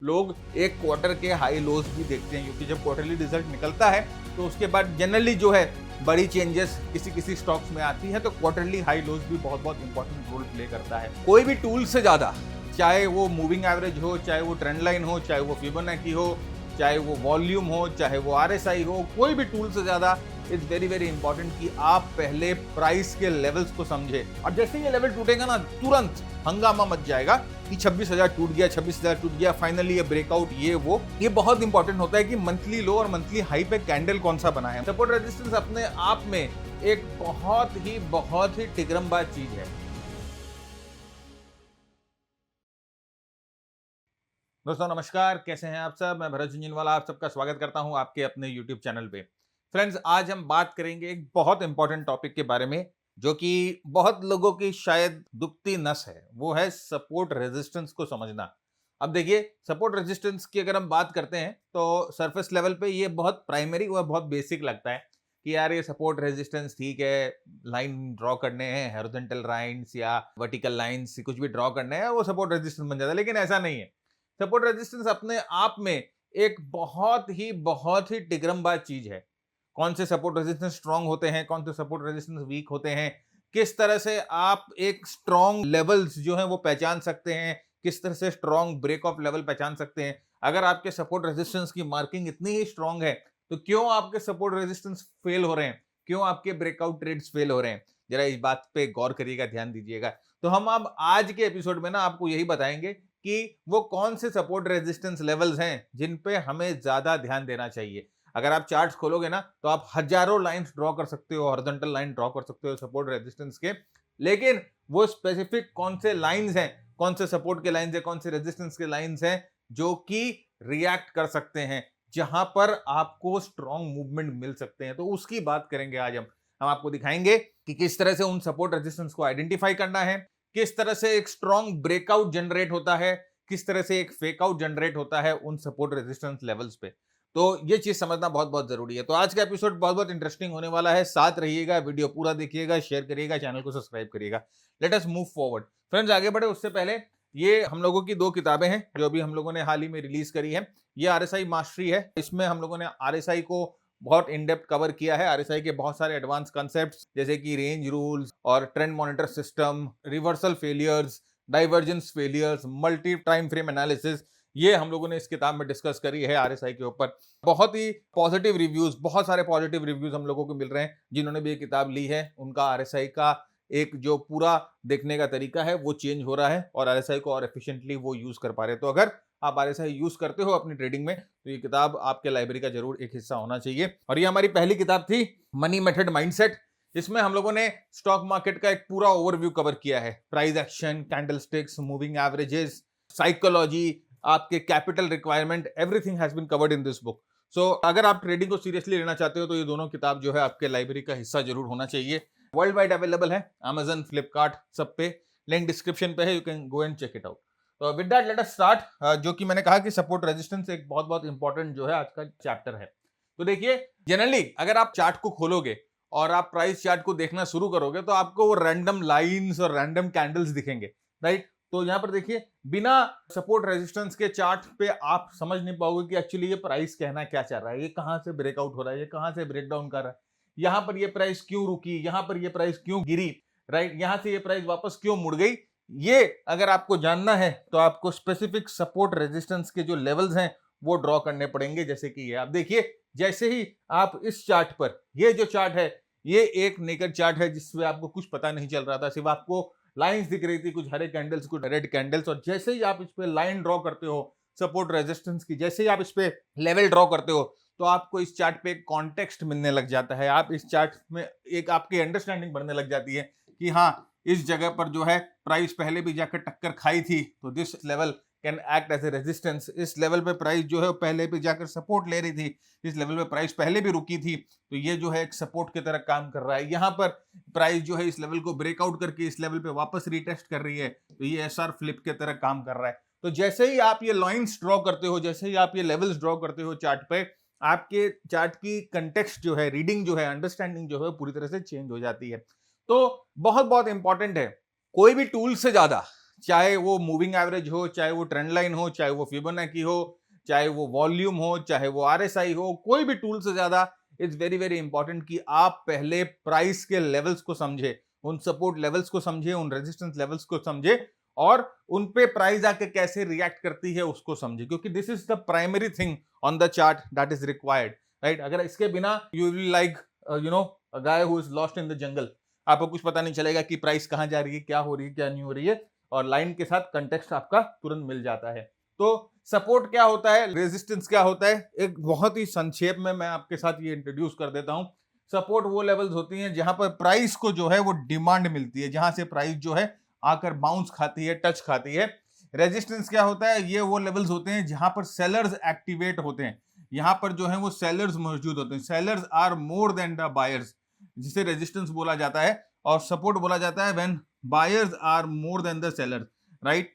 लोग एक क्वार्टर के हाई लोज भी देखते हैं, क्योंकि जब क्वार्टरली रिजल्ट निकलता है तो उसके बाद जनरली जो है बड़ी चेंजेस किसी किसी स्टॉक्स में आती है, तो क्वार्टरली हाई लोज भी बहुत बहुत इंपॉर्टेंट रोल प्ले करता है। कोई भी टूल से ज्यादा, चाहे वो मूविंग एवरेज हो, चाहे वो ट्रेंड लाइन हो, चाहे वो फिबोनाची हो, चाहे वो वॉल्यूम हो, चाहे वो आरएसआई हो, कोई भी टूल से ज्यादा इट्स वेरी वेरी इंपॉर्टेंट कि आप पहले प्राइस के लेवल्स को समझे। और जैसे ये लेवल टूटेगा ना, तुरंत हंगामा मच जाएगा कि 26,000 टूट गया, 26,000 टूट गया, फाइनली ये ब्रेकआउट, ये बहुत इंपॉर्टेंट होता है कि मंथली लो और मंथली हाई पे कैंडल कौन सा बना है। सपोर्ट रेजिस्टेंस अपने आप में एक बहुत ही टिकरमबाज चीज है। दोस्तों नमस्कार, कैसे हैं आप सब। मैं भरत झुंझुनवाला आप सबका स्वागत करता हूं आपके अपने यूट्यूब चैनल पे। फ्रेंड्स, आज हम बात करेंगे एक बहुत इंपॉर्टेंट टॉपिक के बारे में, जो कि बहुत लोगों की शायद दुखती नस है। वो है सपोर्ट रेजिस्टेंस को समझना। अब देखिए, सपोर्ट रेजिस्टेंस की अगर हम बात करते हैं तो सरफेस लेवल पे ये बहुत प्राइमरी व बहुत बेसिक लगता है कि यार ये सपोर्ट रेजिस्टेंस ठीक है, लाइन ड्रॉ करने हैं, हॉरिजॉन्टल लाइंस या वर्टिकल लाइंस, कुछ भी ड्रॉ करने हैं, वो सपोर्ट रेजिस्टेंस बन जाता है। लेकिन ऐसा नहीं है। सपोर्ट रेजिस्टेंस अपने आप में एक बहुत ही टिकरमबाज चीज है। कौन से सपोर्ट रेजिस्टेंस स्ट्रांग होते हैं, कौन से सपोर्ट रेजिस्टेंस वीक होते हैं, किस तरह से आप एक स्ट्रांग लेवल्स जो हैं वो पहचान सकते हैं, किस तरह से स्ट्रांग ब्रेक ऑफ लेवल पहचान सकते हैं। अगर आपके सपोर्ट रेजिस्टेंस की मार्किंग इतनी ही स्ट्रांग है तो क्यों आपके सपोर्ट रेजिस्टेंस फेल हो रहे हैं, क्यों आपके ब्रेकआउट ट्रेड्स फेल हो रहे हैं, जरा इस बात पे गौर करिएगा, ध्यान दीजिएगा। तो हम अब आज के एपिसोड में ना आपको यही बताएंगे कि वो कौन से सपोर्ट रेजिस्टेंस लेवल्स हैं जिन पे हमें ज्यादा ध्यान देना चाहिए। अगर आप चार्ट्स खोलोगे ना तो आप हजारों लाइंस ड्रॉ कर सकते हो, हॉरिजॉन्टल लाइन ड्रॉ कर सकते हो सपोर्ट रेजिस्टेंस के, लेकिन वो स्पेसिफिक कौन से लाइंस हैं, कौन से सपोर्ट के लाइंस हैं, कौन से रेजिस्टेंस के लाइंस हैं जो कि रिएक्ट कर सकते हैं, जहां पर आपको स्ट्रॉन्ग मूवमेंट मिल सकते हैं, तो उसकी बात करेंगे आज हम आपको दिखाएंगे कि किस तरह से उन सपोर्ट रेजिस्टेंस को आइडेंटिफाई करना है, किस तरह से एक स्ट्रॉन्ग ब्रेकआउट जनरेट होता है, किस तरह से एक फेक आउट जनरेट होता है उन सपोर्ट रेजिस्टेंस लेवल्स पे। तो ये चीज समझना बहुत बहुत जरूरी है। तो आज का एपिसोड बहुत बहुत इंटरेस्टिंग होने वाला है, साथ रहिएगा, वीडियो पूरा देखिएगा, शेयर करिएगा, चैनल को सब्सक्राइब करिएगा। Let us move forward. Friends, आगे बढ़े उससे पहले ये हम लोगों की दो किताबें हैं जो अभी हम लोगों ने हाल ही में रिलीज करी है। ये आरएसआई मास्टरी है। इसमें हम लोगों ने आरएसआई को बहुत इन डेप्थ कवर किया है। आरएसआई के बहुत सारे एडवांस कॉन्सेप्ट्स जैसे कि रेंज रूल्स और trend monitor system, reversal failures, divergence failures, multi time frame analysis, ये हम लोगों ने इस किताब में डिस्कस करी है आरएसआई के ऊपर। बहुत ही पॉजिटिव रिव्यूज, बहुत सारे पॉजिटिव रिव्यूज हम लोगों को मिल रहे हैं। जिन्होंने भी ये किताब ली है उनका आरएसआई का एक जो पूरा देखने का तरीका है वो चेंज हो रहा है और आरएसआई को और एफिशिएंटली वो यूज कर पा रहे हैं। तो अगर आप आरएसआई यूज करते हो अपनी ट्रेडिंग में तो ये किताब आपके लाइब्रेरी का जरूर एक हिस्सा होना चाहिए। और ये हमारी पहली किताब थी, मनी मेथड माइंडसेट। इसमें हम लोगों ने स्टॉक मार्केट का एक पूरा ओवरव्यू कवर किया है। Price action, candlesticks, moving averages, psychology, आपके capital requirement, everything has been covered in this book. So अगर आप ट्रेडिंग को सीरियसली लेना चाहते हो तो ये दोनों किताब जो है आपके लाइब्रेरी का हिस्सा जरूर होना चाहिए। वर्ल्ड वाइड अवेलेबल है, अमेजन, फ्लिपकार्ट, सब पे। लिंक डिस्क्रिप्शन पे है, you can go and check it out. तो with that let us start. जो कि मैंने कहा कि सपोर्ट रेजिस्टेंस एक बहुत बहुत इंपॉर्टेंट जो है आज का चैप्टर है। तो देखिए, जनरली अगर आप चार्ट को खोलोगे और आप प्राइस चार्ट को देखना शुरू करोगे तो आपको वो रैंडम लाइंस और रैंडम कैंडल्स दिखेंगे, राइट। तो यहां पर देखिए, बिना सपोर्ट रेजिस्टेंस के चार्ट पे आप समझ नहीं पाओगे कि एक्चुअली ये प्राइस कहना क्या चाह रहा है, ये कहां से ब्रेकआउट हो रहा है, ये कहां से ब्रेक डाउन कर रहा है, यहां पर ये प्राइस क्यों रुकी, यहां पर ये प्राइस क्यों गिरी, राइट, यहां से ये प्राइस वापस क्यों मुड़ गई। ये अगर आपको जानना है तो आपको स्पेसिफिक सपोर्ट रेजिस्टेंस के जो लेवल्स हैं वो ड्रॉ करने पड़ेंगे। जैसे कि ये आप देखिए, जैसे ही आप इस चार्ट पर, ये जो चार्ट है ये एक नेकेड चार्ट है जिसमें आपको कुछ पता नहीं चल रहा था, सिर्फ आपको लाइंस दिख रही थी, कुछ हरे कैंडल्स, कुछ रेड कैंडल्स, और जैसे ही आप इस पे लाइन ड्रॉ करते हो सपोर्ट रेजिस्टेंस की, जैसे ही आप इस पे लेवल ड्रॉ करते हो तो आपको इस चार्ट पे एक कॉन्टेक्स्ट मिलने लग जाता है। आप इस चार्ट में एक आपकी अंडरस्टैंडिंग बढ़ने लग जाती है कि हाँ, इस जगह पर जो है प्राइस पहले भी जाकर टक्कर खाई थी, तो this level can act as a resistance. इस लेवल पे प्राइस जो है पहले भी जाकर सपोर्ट ले रही थी, इस लेवल पे प्राइस पहले भी रुकी थी, तो ये जो है एक सपोर्ट की तरह काम कर रहा है। यहाँ पर प्राइस जो है इस लेवल को ब्रेकआउट करके इस लेवल पे वापस रिटेस्ट कर रही है, तो ये एसआर फ्लिप के तरह काम कर रहा है। तो जैसे ही आप ये लाइंस ड्रॉ करते हो, जैसे ही आप ये लेवल्स ड्रॉ करते हो चार्ट पे, आपके चार्ट की कंटेक्स्ट जो है, रीडिंग जो है, अंडरस्टैंडिंग जो है पूरी तरह से चेंज हो जाती है। तो बहुत बहुत इंपॉर्टेंट है, कोई भी टूल से ज्यादा, चाहे वो मूविंग एवरेज हो, चाहे वो ट्रेंड लाइन हो, चाहे वो फिबोनाची हो, चाहे वो वॉल्यूम हो, चाहे वो आरएसआई हो, कोई भी टूल से ज्यादा इट्स वेरी वेरी इंपॉर्टेंट कि आप पहले प्राइस के लेवल्स को समझे, उन सपोर्ट लेवल्स को समझे, उन रेजिस्टेंस लेवल्स को समझे और उन पे प्राइस आके कैसे रिएक्ट करती है उसको समझे, क्योंकि this is the primary thing on the chart that is required, right. अगर इसके बिना you will like a guy who is lost in the jungle, आपको कुछ पता नहीं चलेगा कि प्राइस कहां जा रही है, क्या हो रही है, क्या नहीं हो रही है, और लाइन के साथ कंटेक्स्ट आपका तुरंत मिल जाता है। तो सपोर्ट क्या होता है, रेजिस्टेंस क्या होता है, एक बहुत ही संक्षेप में मैं आपके साथ ये इंट्रोड्यूस कर देता हूं। सपोर्ट वो लेवल्स होती हैं जहां पर प्राइस को जो है वो डिमांड मिलती है, जहां से प्राइस जो है आकर बाउंस खाती है, टच खाती है। रेजिस्टेंस क्या होता है, ये वो लेवल्स होते हैं जहां पर सेलर्स एक्टिवेट होते हैं, यहां पर जो है वो सेलर्स मौजूद होते हैं, sellers are more than the buyers, जिसे रेजिस्टेंस बोला जाता है। और सपोर्ट बोला जाता है when buyers are more than the sellers, right.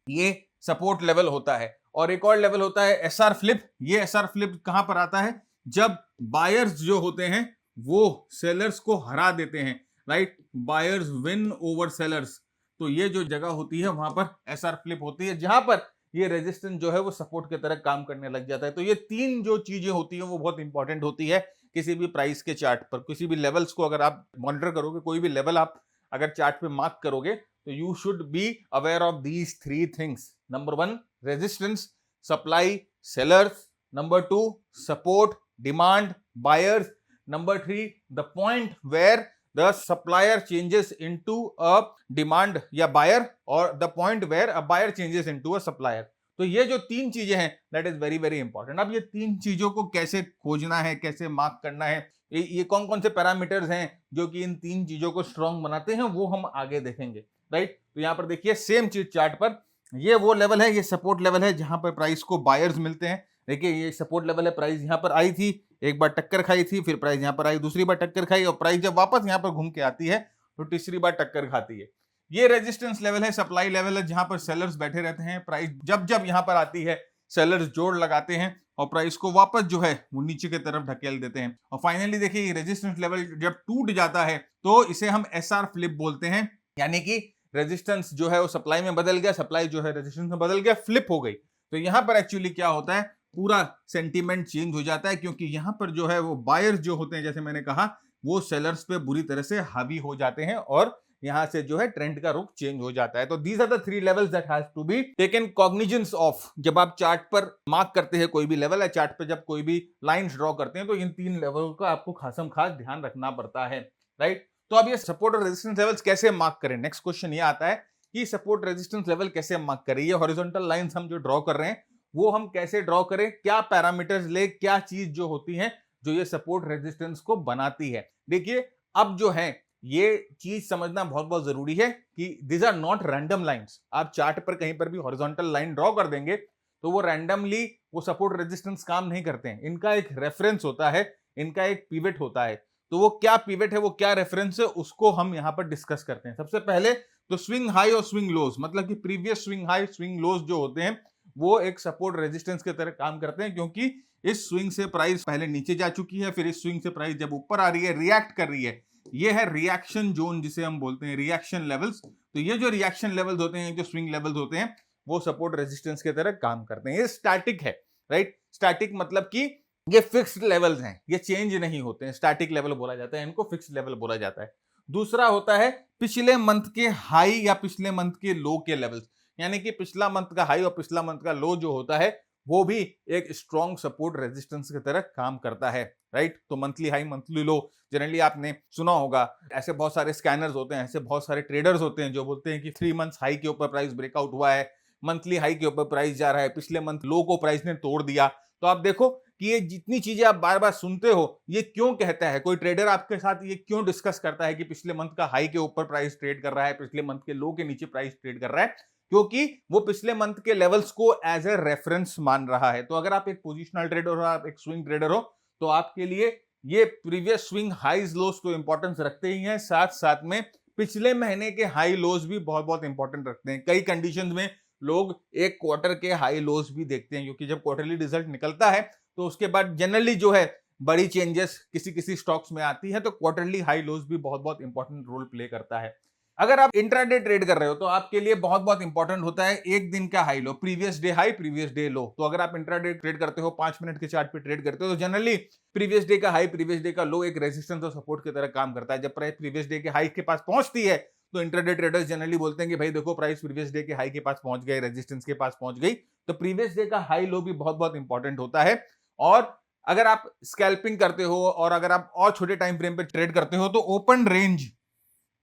ये सपोर्ट लेवल होता है। और एक और लेवल होता है एसआर फ्लिप। ये एसआर फ्लिप कहां पर आता है, जब बायर्स जो होते हैं वो सेलर्स को हरा देते हैं, right, buyers win over sellers. तो ये जो जगह होती है वहां पर एसआर फ्लिप होती है, जहां पर ये रेजिस्टेंस जो है वो सपोर्ट की तरह काम करने लग जाता है। तो ये तीन जो चीजें होती हैं वो बहुत इंपॉर्टेंट होती है किसी भी प्राइस के चार्ट पर। किसी भी लेवल्स को अगर आप मॉनिटर करोगे, कोई भी लेवल आप अगर चार्ट पे मार्क करोगे, तो you should be aware of these three things. Number one, resistance, supply, sellers. Number two, support, demand, buyers. Number three, the point where the supplier changes into a demand या buyer, और the point where a buyer changes into a supplier. तो ये जो तीन चीजें हैं that is very very important. अब ये तीन चीजों को कैसे खोजना है, कैसे मार्क करना है, ये कौन कौन से पैरामीटर्स हैं जो कि इन तीन चीजों को स्ट्रॉन्ग बनाते हैं, वो हम आगे देखेंगे, राइट। तो यहां पर देखिए सेम चीज चार्ट पर, ये वो लेवल है, ये सपोर्ट लेवल है जहां पर प्राइस को बायर्स मिलते हैं। देखिए ये सपोर्ट लेवल है, प्राइस यहां पर आई थी, एक बार टक्कर खाई थी, फिर प्राइस यहां पर आई, दूसरी बार टक्कर खाई, और प्राइस जब वापस यहां पर घूम के आती है तो तीसरी बार टक्कर खाती है। ये रेजिस्टेंस लेवल है, सप्लाई लेवल है, जहां पर सेलर्स बैठे रहते हैं। प्राइस जब जब यहां पर आती है सेलर्स जोड़ लगाते हैं और प्राइस को वापस जो है वो नीचे की तरफ ढकेल देते हैं। और फाइनली देखिए रेजिस्टेंस लेवल जब टूट जाता है तो इसे हम एसआर फ्लिप बोलते हैं, यानी कि रेजिस्टेंस जो है वो सप्लाई में बदल गया, सप्लाई जो है रेजिस्टेंस में बदल गया, फ्लिप हो गई। तो यहां पर एक्चुअली क्या होता है, पूरा सेंटीमेंट चेंज हो जाता है, क्योंकि यहां पर जो है वो बायर्स जो होते हैं, जैसे मैंने कहा, वो सेलर्स पे बुरी तरह से हावी हो जाते हैं और यहां से जो है ट्रेंड का रुख चेंज हो जाता है। तो these are the three levels that has to be taken cognizance of. जब आप चार्ट पर मार्क करते हैं कोई भी लेवल है, चार्ट पे जब कोई भी लाइंस ड्रॉ करते हैं, तो इन तीन लेवल का आपको खासम खास ध्यान रखना पड़ता है, राइट। तो अब ये सपोर्ट और रेजिस्टेंस लेवल्स कैसे मार्क करें, नेक्स्ट क्वेश्चन ये आता है कि सपोर्ट रेजिस्टेंस लेवल कैसे मार्क करें। ये हॉरिजॉन्टल लाइंस हम जो ड्रॉ कर रहे हैं वो हम कैसे ड्रॉ करें, क्या पैरामीटर्स ले, क्या चीज जो होती है जो ये सपोर्ट रेजिस्टेंस को बनाती है। देखिए अब जो है ये चीज समझना बहुत बहुत जरूरी है कि this are not random lines. आप चार्ट पर कहीं पर भी हॉरिजॉन्टल लाइन ड्रॉ कर देंगे तो वो रैंडमली वो सपोर्ट रेजिस्टेंस काम नहीं करते हैं। इनका एक रेफरेंस होता है, इनका एक पिवट होता है। तो वो क्या पिवट है, वो क्या रेफरेंस है, उसको हम यहां पर डिस्कस करते हैं। सबसे पहले तो स्विंग हाई और स्विंग लोज, मतलब कि प्रीवियस स्विंग हाई स्विंग लोज जो होते हैं वो एक सपोर्ट रेजिस्टेंस की तरह काम करते हैं, क्योंकि इस स्विंग से प्राइस पहले नीचे जा चुकी है, फिर इस स्विंग से प्राइस जब ऊपर आ रही है, रिएक्ट कर रही है। ये है रिएक्शन जोन जिसे हम बोलते हैं, रिएक्शन लेवल्स। तो ये जो रिएक्शन लेवल्स होते हैं, जो स्विंग लेवल्स होते हैं, वो सपोर्ट रेजिस्टेंस की तरह काम करते हैं। ये स्टैटिक है, राइट। स्टैटिक मतलब कि ये फिक्स्ड लेवल्स हैं, ये चेंज नहीं होते हैं, स्टैटिक लेवल बोला जाता है, इनको फिक्स्ड लेवल बोला जाता है। दूसरा होता है पिछले मंथ के हाई या पिछले मंथ के लो के लेवल्स, यानी कि पिछला मंथ का हाई और पिछला मंथ का लो जो होता है वो भी एक स्ट्रॉन्ग सपोर्ट रेजिस्टेंस की तरह काम करता है, राइट। तो मंथली हाई मंथली लो जनरली आपने सुना होगा। ऐसे बहुत सारे स्कैनर्स होते हैं, ऐसे बहुत सारे ट्रेडर्स होते हैं जो बोलते हैं कि 3 मंथ्स हाई के ऊपर प्राइस ब्रेकआउट हुआ है, मंथली हाई के ऊपर प्राइस जा रहा है, पिछले मंथ लो को प्राइस ने तोड़ दिया। तो आप देखो कि ये जितनी चीजें आप बार बार सुनते हो, ये क्यों कहता है कोई ट्रेडर आपके साथ, ये क्यों डिस्कस करता है कि पिछले मंथ का हाई के ऊपर प्राइस ट्रेड कर रहा है, पिछले मंथ के लो के नीचे प्राइस ट्रेड कर रहा है, क्योंकि वो पिछले मंथ के लेवल्स को एज ए रेफरेंस मान रहा है। तो अगर आप एक पोजिशनल ट्रेडर हो, आप एक स्विंग ट्रेडर हो, तो आपके लिए ये प्रीवियस स्विंग हाईज लोज तो इंपॉर्टेंस रखते ही हैं, साथ साथ में पिछले महीने के हाई लोज भी बहुत बहुत इंपॉर्टेंट रखते हैं। कई कंडीशंस में लोग एक क्वार्टर के हाई लोज भी देखते हैं, क्योंकि जब क्वार्टरली रिजल्ट निकलता है तो उसके बाद जनरली जो है बड़ी चेंजेस किसी किसी स्टॉक्स में आती है, तो क्वार्टरली हाई लोज भी बहुत बहुत इंपॉर्टेंट रोल प्ले करता है। अगर आप इंट्राडे ट्रेड कर रहे हो तो आपके लिए बहुत बहुत इंपॉर्टेंट होता है एक दिन का high low, previous day high, previous day लो। तो अगर आप इंट्राडे ट्रेड करते हो, 5 मिनट के चार्ट पे ट्रेड करते हो, तो जनरली प्रीवियस डे का हाई, प्रीवियस डे का लो एक रेजिस्टेंस और सपोर्ट की तरह काम करता है। जब प्राइस प्रीवियस डे के हाई के पास पहुंचती है तो इंट्राडे ट्रेडर्स जनरली बोलते हैं कि भाई देखो प्राइस प्रीवियस डे के हाई के पास पहुंच गए, रेजिस्टेंस के पास पहुंच गई। तो प्रीवियस डे का हाई लो भी बहुत बहुत इंपॉर्टेंट होता है। और अगर आप स्कैल्पिंग करते हो और अगर आप और छोटे टाइम फ्रेम पे ट्रेड करते हो तो ओपन रेंज,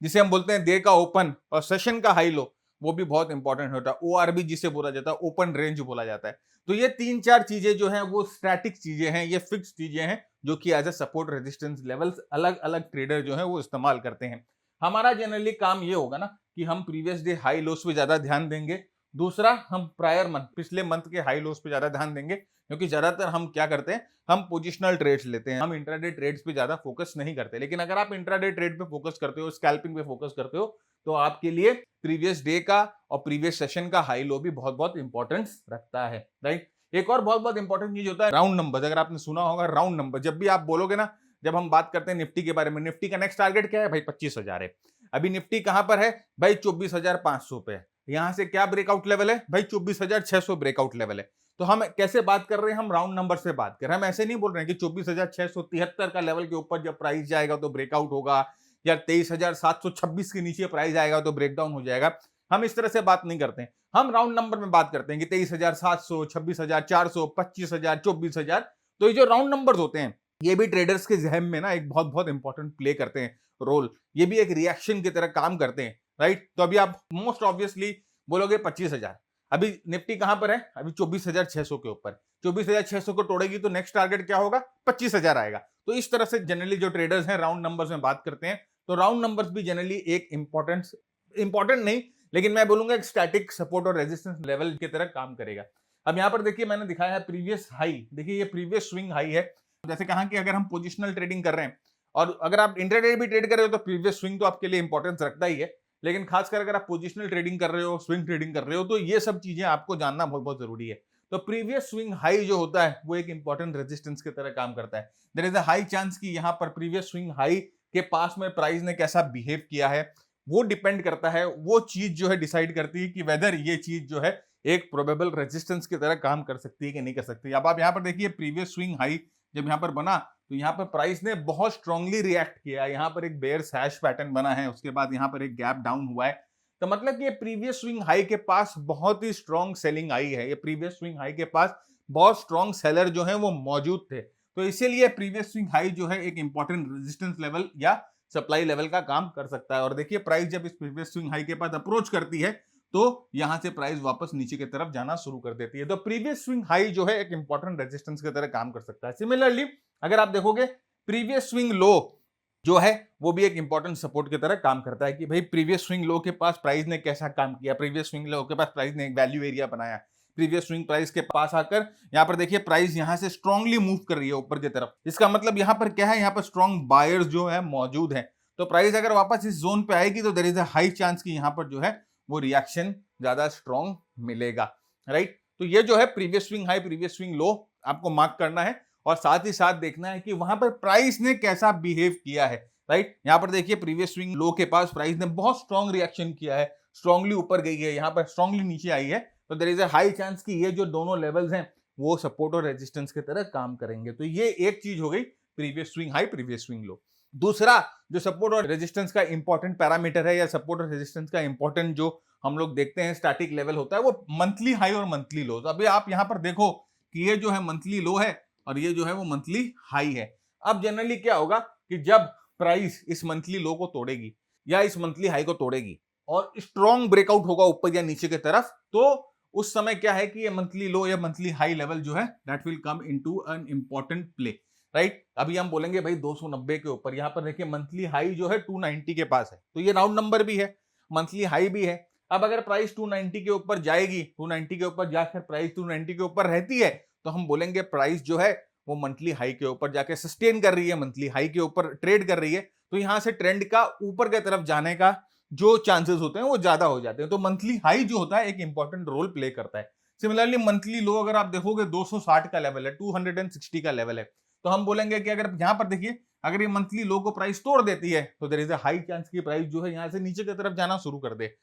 जिसे हम बोलते हैं डे का ओपन और सेशन का हाई लो, वो भी बहुत इंपॉर्टेंट होता है। ओआरबी जिसे बोला जाता है, ओपन रेंज बोला जाता है। तो ये 3-4 चीजें जो हैं वो स्टैटिक चीजें हैं, ये फिक्स चीजें हैं जो कि as a support resistance levels अलग अलग ट्रेडर जो है वो इस्तेमाल करते हैं। हमारा जनरली काम ये होगा ना कि हम प्रीवियस डे हाई लोस पे ज्यादा ध्यान देंगे। दूसरा, हम प्रायर मंथ, पिछले मंथ के हाई लोस पे ज्यादा ध्यान देंगे, क्योंकि ज्यादातर हम क्या करते हैं, हम पोजिशनल ट्रेड्स लेते हैं, हम इंट्राडे ट्रेड्स पे ज्यादा फोकस नहीं करते। लेकिन अगर आप इंट्राडे ट्रेड पे फोकस करते हो, स्कैल्पिंग पे फोकस करते हो, तो आपके लिए प्रीवियस डे का और प्रीवियस सेशन का हाई लो भी बहुत बहुत इंपॉर्टेंस रखता है, राइट। एक और बहुत बहुत इंपॉर्टेंट चीज होता है राउंड नंबर। अगर आपने सुना होगा राउंड नंबर, जब भी आप बोलोगे ना, जब हम बात करते हैं निफ्टी के बारे में, निफ्टी का नेक्स्ट टारगेट क्या है भाई, 25,000 है। अभी निफ्टी कहां पर है भाई, 24,500 पे है। यहां से क्या ब्रेकआउट लेवल है भाई, 24,600 ब्रेकआउट लेवल है। तो हम कैसे बात कर रहे हैं, हम राउंड नंबर से बात कर रहे हैं। हम ऐसे नहीं बोल रहे हैं कि 24,673 का लेवल के ऊपर जब प्राइस जाएगा तो ब्रेकआउट होगा, या 23,726 के नीचे प्राइस आएगा तो ब्रेकडाउन हो जाएगा। हम इस तरह से बात नहीं करते हैं। हम राउंड नंबर में बात करते हैं कि 23,700, 26,400, 25,000, 24,000। तो ये जो राउंड नंबर्स होते हैं, ये भी ट्रेडर्स के जहन में ना एक बहुत बहुत इंपॉर्टेंट प्ले करते हैं रोल। ये भी एक रिएक्शन की तरह काम करते हैं, राइट। तो अभी आप मोस्ट ऑब्वियसली बोलोगे 25,000, अभी निफ्टी कहां पर है, अभी 24,600 के ऊपर। 24,600 को तोड़ेगी तो नेक्स्ट टारगेट क्या होगा, 25,000 आएगा। तो इस तरह से जनरली जो ट्रेडर्स हैं राउंड नंबर्स में बात करते हैं। तो राउंड नंबर्स भी जनरली एक इंपॉर्टेंट नहीं, लेकिन मैं बोलूंगा एक स्टैटिक सपोर्ट और रेजिस्टेंस लेवल की तरह काम करेगा। अब यहां पर देखिए मैंने दिखाया है प्रीवियस हाई, देखिए ये प्रीवियस स्विंग हाई है। जैसे कहा कि अगर हम पोजिशनल ट्रेडिंग कर रहे हैं और अगर आप इंट्राडे भी ट्रेड कर रहे हो तो प्रीवियस स्विंग तो आपके लिए इंपॉर्टेंस रखता ही है। लेकिन खासकर अगर आप पोजिशनल ट्रेडिंग कर रहे हो, स्विंग ट्रेडिंग कर रहे हो, तो ये सब चीजें आपको जानना बहुत बहुत जरूरी है। तो प्रीवियस स्विंग हाई जो होता है वो एक इंपॉर्टेंट रेजिस्टेंस की तरह काम करता है। There is a high chance कि यहाँ पर प्रीवियस स्विंग हाई के पास में प्राइस ने कैसा बिहेव किया है, वो डिपेंड करता है, वो चीज जो है डिसाइड करती है कि वेदर ये चीज जो है एक प्रोबेबल रेजिस्टेंस की तरह काम कर सकती है कि नहीं कर सकती। अब आप यहाँ पर देखिए प्रीवियस स्विंग हाई जब यहाँ पर बना तो यहाँ पर प्राइस ने बहुत स्ट्रांगली रिएक्ट किया। यहाँ पर एक बेयर हैश पैटर्न बना है, उसके बाद यहाँ पर एक गैप डाउन हुआ है। तो मतलब कि ये प्रीवियस स्विंग हाई के पास बहुत ही स्ट्रांग सेलिंग आई है। ये प्रीवियस स्विंग हाई के पास बहुत स्ट्रांग सेलर जो है वो मौजूद थे। तो इसीलिए प्रीवियस स्विंग हाई जो है एक इंपॉर्टेंट रेजिस्टेंस लेवल या सप्लाई लेवल का काम कर सकता है। और देखिए प्राइस जब इस प्रीवियस स्विंग हाई के पास अप्रोच करती है तो यहां से प्राइस वापस नीचे की तरफ जाना शुरू कर देती है। तो प्रीवियस स्विंग हाई जो है एक इंपॉर्टेंट रेजिस्टेंस की तरह काम कर सकता है। सिमिलरली अगर आप देखोगे प्रीवियस स्विंग लो जो है वो भी एक इंपॉर्टेंट सपोर्ट की तरह काम करता है कि भाई प्रीवियस स्विंग लो के पास प्राइस ने कैसा काम किया। प्रीवियस स्विंग लो के पास प्राइस ने एक वैल्यू एरिया बनाया, प्रीवियस स्विंग प्राइस के पास आकर यहाँ पर देखिए प्राइस यहाँ से स्ट्रांगली मूव कर रही है ऊपर की तरफ। इसका मतलब यहाँ पर क्या है, यहाँ पर स्ट्रांग बायर्स जो है मौजूद है। तो प्राइस अगर वापस इस जोन पे आएगी तो there is a high chance कि यहाँ पर जो है वो रिएक्शन ज्यादा स्ट्रांग मिलेगा, राइट। तो ये जो है previous swing high, previous swing low आपको मार्क करना है और साथ ही साथ देखना है कि वहां पर प्राइस ने कैसा बिहेव किया है, राइट। यहां पर देखिए प्रीवियस स्विंग लो के पास प्राइस ने बहुत स्ट्रांग रिएक्शन किया है, स्ट्रांगली ऊपर गई है, यहां पर स्ट्रांगली नीचे आई है। तो there is a high chance कि ये जो दोनों लेवल्स हैं वो सपोर्ट और रेजिस्टेंस की तरह काम करेंगे। तो ये एक चीज हो गई previous swing high, previous swing low. दूसरा जो सपोर्ट और रेजिस्टेंस का इंपॉर्टेंट पैरामीटर है या सपोर्ट और रेजिस्टेंस का इंपॉर्टेंट जो हम लोग देखते हैं स्टैटिक लेवल होता है वो मंथली हाई और मंथली लो। तो अभी आप यहां पर देखो कि ये जो है मंथली लो है और ये जो है वो मंथली हाई है। अब जनरली क्या होगा कि जब प्राइस इस मंथली लो को तोड़ेगी या इस मंथली हाई को तोड़ेगी और स्ट्रॉन्ग ब्रेकआउट होगा ऊपर या नीचे की तरफ, तो उस समय क्या है कि ये मंथली लो या मंथली हाई लेवल जो है that will come into an important play, right. अभी हम बोलेंगे भाई 290 के ऊपर, यहां पर देखिए मंथली हाई जो है 290 के पास है, तो ये राउंड नंबर भी है, मंथली हाई भी है। अब अगर प्राइस 290 के ऊपर जाएगी, 290 के ऊपर जाकर प्राइस 290 के ऊपर रहती है तो हम बोलेंगे प्राइस जो है वो मंथली हाई के ऊपर जाके सस्टेन कर रही है, मंथली हाई के ऊपर ट्रेड कर रही है। तो यहां से ट्रेंड का ऊपर की तरफ जाने का जो चांसेस होते हैं वो ज्यादा हो जाते हैं। तो मंथली हाई जो होता है एक इंपॉर्टेंट रोल प्ले करता है। सिमिलरली मंथली लो अगर आप देखोगे 260 का लेवल है, 260 का लेवल है, तो हम बोलेंगे कि अगर यहां पर देखिए अगर ये मंथली लो को प्राइस तोड़ देती है तो there is a high chance की प्राइस जो है यहां से नीचे की तरफ जाना शुरू कर दे।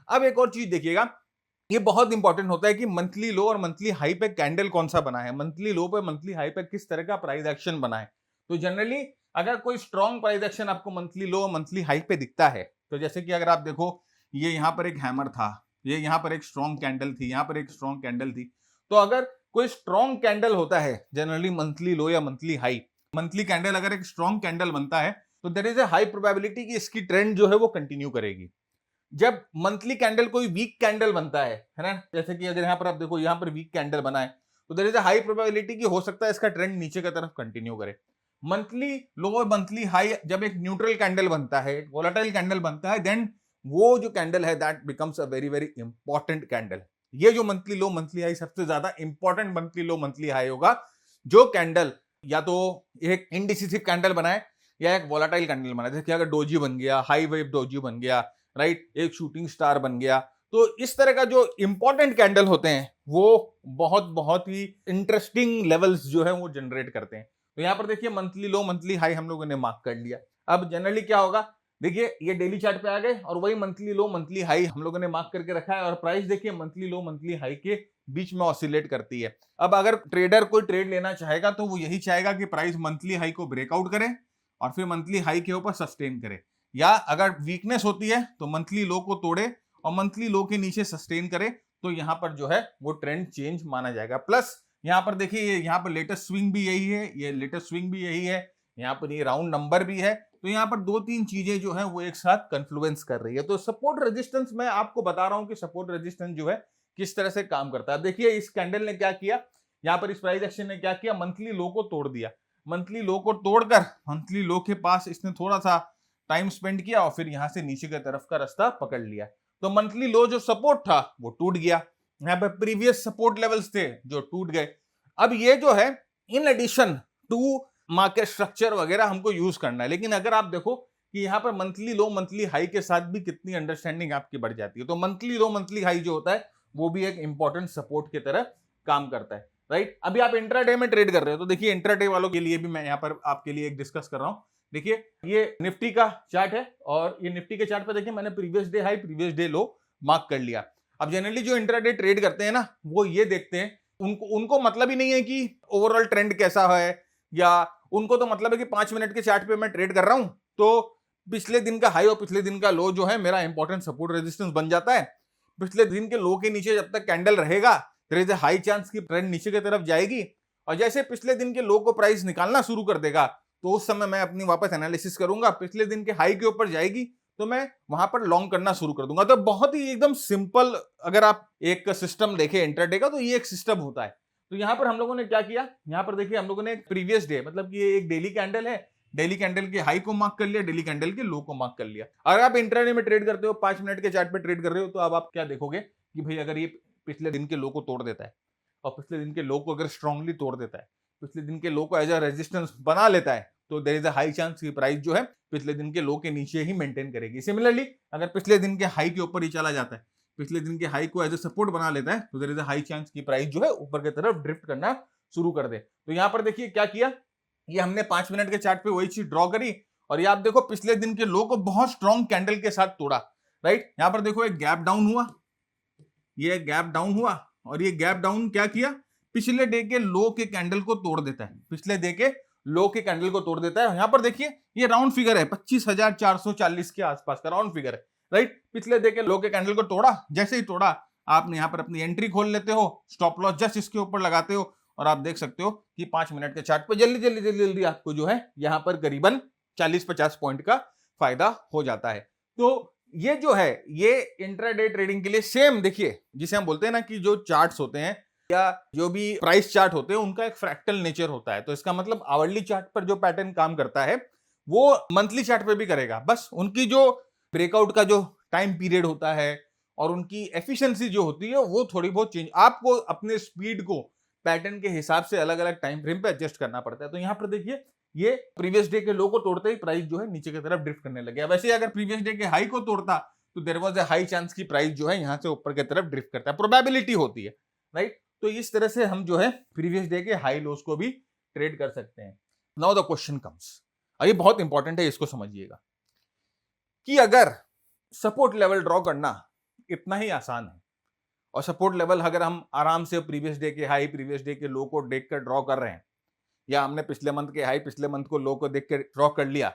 अब एक और चीज देखिएगा, ये बहुत इंपॉर्टेंट होता है कि मंथली लो और मंथली हाई पे कैंडल कौन सा बना है, मंथली लो पे मंथली हाई पे किस तरह का प्राइस एक्शन बना है। तो जनरली अगर कोई स्ट्रॉन्ग प्राइस एक्शन आपको मंथली लो और मंथली हाई पे दिखता है, तो जैसे कि अगर आप देखो ये यहाँ पर एक हैमर था, ये यहाँ पर एक स्ट्रॉन्ग कैंडल थी, यहाँ पर एक स्ट्रॉन्ग कैंडल थी, तो अगर कोई स्ट्रॉन्ग कैंडल होता है जनरली मंथली लो या मंथली हाई, मंथली कैंडल अगर एक स्ट्रॉन्ग कैंडल बनता है तो there is a high probability कि इसकी ट्रेंड जो है वो कंटिन्यू करेगी। जब मंथली कैंडल कोई वीक कैंडल बनता है ना, जैसे कि अगर यहाँ पर आप देखो यहाँ पर वीक कैंडल बना है तो there is a high probability कि हो सकता है इसका ट्रेंड नीचे की तरफ कंटिन्यू करे। मंथली लो और मंथली हाई जब एक न्यूट्रल कैंडल बनता है, एक वोलेटाइल कैंडल बनता है, देन वो जो कैंडल है that becomes a very very important candle. ये जो मंथली लो मंथली हाई सबसे ज्यादा इंपॉर्टेंट मंथली लो मंथली हाई होगा, जो कैंडल या तो एक इनडिसिसिव कैंडल बनाए या एक वोलेटाइल कैंडल बनाए, जैसे कि अगर डोजी बन गया, हाई वेव डोजी बन गया, राइट, एक शूटिंग स्टार बन गया, तो इस तरह का जो इंपॉर्टेंट कैंडल होते हैं वो बहुत बहुत ही इंटरेस्टिंग लेवल्स जो है वो जनरेट करते हैं। तो यहाँ पर देखिए मंथली लो मंथली हाई हम लोगों ने मार्क कर लिया। अब जनरली क्या होगा, देखिए ये डेली चार्ट पे आ गए और वही मंथली लो मंथली हाई हम लोगों ने मार्क करके रखा है और प्राइस देखिए मंथली लो मंथली हाई के बीच में ऑसिलेट करती है। अब अगर ट्रेडर कोई ट्रेड लेना चाहेगा तो वो यही चाहेगा कि प्राइस मंथली हाई को ब्रेकआउट करे और फिर मंथली हाई के ऊपर सस्टेन करे, या अगर वीकनेस होती है तो मंथली लो को तोड़े और मंथली लो के नीचे सस्टेन करे, तो यहां पर जो है वो ट्रेंड चेंज माना जाएगा। प्लस यहाँ पर देखिए यहाँ पर लेटेस्ट स्विंग भी यही है, ये लेटेस्ट स्विंग भी यही है, यहाँ पर ये राउंड नंबर भी है, तो यहाँ पर दो तीन चीजें जो है वो एक साथ कन्फ्लुएंस कर रही है। तो सपोर्ट रेजिस्टेंस मैं आपको बता रहा हूं कि सपोर्ट रेजिस्टेंस जो है किस तरह से काम करता है। देखिए इस कैंडल ने क्या किया, यहाँ पर इस प्राइस एक्शन ने क्या किया, मंथली लो को तोड़ दिया, मंथली लो को तोड़कर मंथली लो के पास इसने थोड़ा सा टाइम स्पेंड किया और फिर यहां से नीचे की तरफ का रास्ता पकड़ लिया। तो मंथली लो जो सपोर्ट था वो टूट गया, यहाँ पे प्रीवियस सपोर्ट लेवल्स थे जो टूट गए। अब ये जो है in addition to market structure वगैरह हमको यूज करना है, लेकिन अगर आप देखो कि यहाँ पर मंथली लो मंथली हाई के साथ भी कितनी अंडरस्टैंडिंग आपकी बढ़ जाती है। तो मंथली लो मंथली हाई जो होता है वो भी एक इंपॉर्टेंट सपोर्ट की तरह काम करता है, राइट। अभी आप इंट्राडे में ट्रेड कर रहे हो तो देखिए इंट्राडे वालों के लिए भी मैं यहाँ पर आपके लिए एक डिस्कस कर रहा हूँ। देखिए ये निफ्टी का चार्ट है और ये निफ्टी के चार्ट पे देखिए मैंने previous day high previous day लो मार्क कर लिया। अब जनरली जो इंट्राडे ट्रेड करते हैं ना वो ये देखते हैं, उनको मतलब ही नहीं है कि ओवरऑल ट्रेंड कैसा है, या उनको तो मतलब है कि 5 मिनट के चार्ट पे मैं ट्रेड कर रहा हूं तो पिछले दिन का हाई और पिछले दिन का लो जो है मेरा इंपॉर्टेंट सपोर्ट रेजिस्टेंस बन जाता है। पिछले दिन के लो के नीचे जब तक कैंडल रहेगा there is a high chance की ट्रेंड नीचे की तरफ जाएगी, और जैसे पिछले दिन के लो को प्राइस निकालना शुरू कर देगा तो उस समय मैं अपनी वापस एनालिसिस करूंगा, पिछले दिन के हाई के ऊपर जाएगी तो मैं वहां पर लॉन्ग करना शुरू कर दूंगा। तो बहुत ही एकदम सिंपल अगर आप एक सिस्टम देखें इंट्राडे का तो ये एक सिस्टम होता है। तो यहाँ पर हम लोगों ने क्या किया, यहाँ पर देखिए हम लोगों ने प्रीवियस डे मतलब कि ये एक डेली कैंडल है, डेली कैंडल के हाई को मार्क कर लिया, डेली कैंडल के लो को मार्क कर लिया। अगर आप इंट्राडे में ट्रेड करते हो 5 मिनट के चार्ट पे ट्रेड कर रहे हो तो अब आप क्या देखोगे कि भाई अगर ये पिछले दिन के लो को तोड़ देता है और पिछले दिन के लो को अगर स्ट्रांगली तोड़ देता है, पिछले दिन के लो को एज अ रेजिस्टेंस बना लेता है, तो there is a high chance की प्राइस जो है पिछले दिन के लो के नीचे ही मेंटेन करेगी। सिमिलरली अगर पिछले दिन के हाई के ऊपर ही चला जाता है, पिछले दिन के हाई को एज ए सपोर्ट बना लेता है, तो there is a high chance की प्राइस जो है ऊपर की तरफ ड्रिफ्ट करना शुरू कर दे। तो यहाँ पर देखिए क्या किया, ये हमने 5 मिनट के चार्ट पे वही चीज ड्रॉ करी और ये आप देखो पिछले दिन के लो को बहुत स्ट्रॉन्ग कैंडल के साथ तोड़ा, राइट। यहाँ पर देखो एक गैप डाउन हुआ, ये गैप डाउन हुआ और ये गैप डाउन क्या किया, पिछले डे के लो के कैंडल को तोड़ देता है, पिछले डे के लो के कैंडल को तोड़ देता है। यहाँ पर देखिए ये राउंड फिगर है 25,440 के आसपास का राउंड फिगर है, राइट। पिछले डे के लो के कैंडल को तोड़ा, जैसे ही तोड़ा आपने यहाँ पर अपनी एंट्री खोल लेते हो, स्टॉप लॉस जस्ट इसके ऊपर लगाते हो और आप देख सकते हो कि 5 मिनट के चार्ट पे जल्दी जल्दी जल्दी जल्दी आपको जो है यहाँ पर करीबन 40-50 पॉइंट का फायदा हो जाता है। तो ये जो है ये इंट्राडे ट्रेडिंग के लिए सेम, देखिए जिसे हम बोलते हैं ना कि जो चार्ट्स होते हैं या जो भी प्राइस चार्ट होते हैं उनका एक फ्रैक्टल नेचर होता है। तो इसका मतलब आवरली चार्ट पर जो पैटर्न काम करता है वो मंथली चार्ट पे भी करेगा, बस उनकी जो ब्रेकआउट का जो टाइम पीरियड होता है और उनकी एफिशिएंसी जो होती है वो थोड़ी बहुत चेंज, आपको अपने स्पीड को पैटर्न के हिसाब से अलग अलग टाइम फ्रेम पे एडजस्ट करना पड़ता है। तो यहाँ पर देखिए ये प्रीवियस डे के लो को तोड़ते ही प्राइस जो है नीचे की तरफ ड्रिफ्ट करने लगे। वैसे अगर प्रीवियस डे के हाई को तोड़ता तो there was a high chance की प्राइस जो है यहाँ से ऊपर की तरफ ड्रिफ्ट करता है, प्रोबेबिलिटी होती है, राइट। तो इस तरह से हम जो है प्रीवियस डे के हाई लोस को भी ट्रेड कर सकते हैं। नाउ द क्वेश्चन कम्स, और ये बहुत इंपॉर्टेंट है, इसको समझिएगा कि अगर सपोर्ट लेवल ड्रॉ करना इतना ही आसान है और सपोर्ट लेवल अगर हम आराम से प्रीवियस डे के हाई, प्रीवियस डे के लो को देख कर ड्रॉ कर रहे हैं, या हमने पिछले मंथ के हाई, पिछले मंथ को लो को देख के ड्रॉ कर लिया,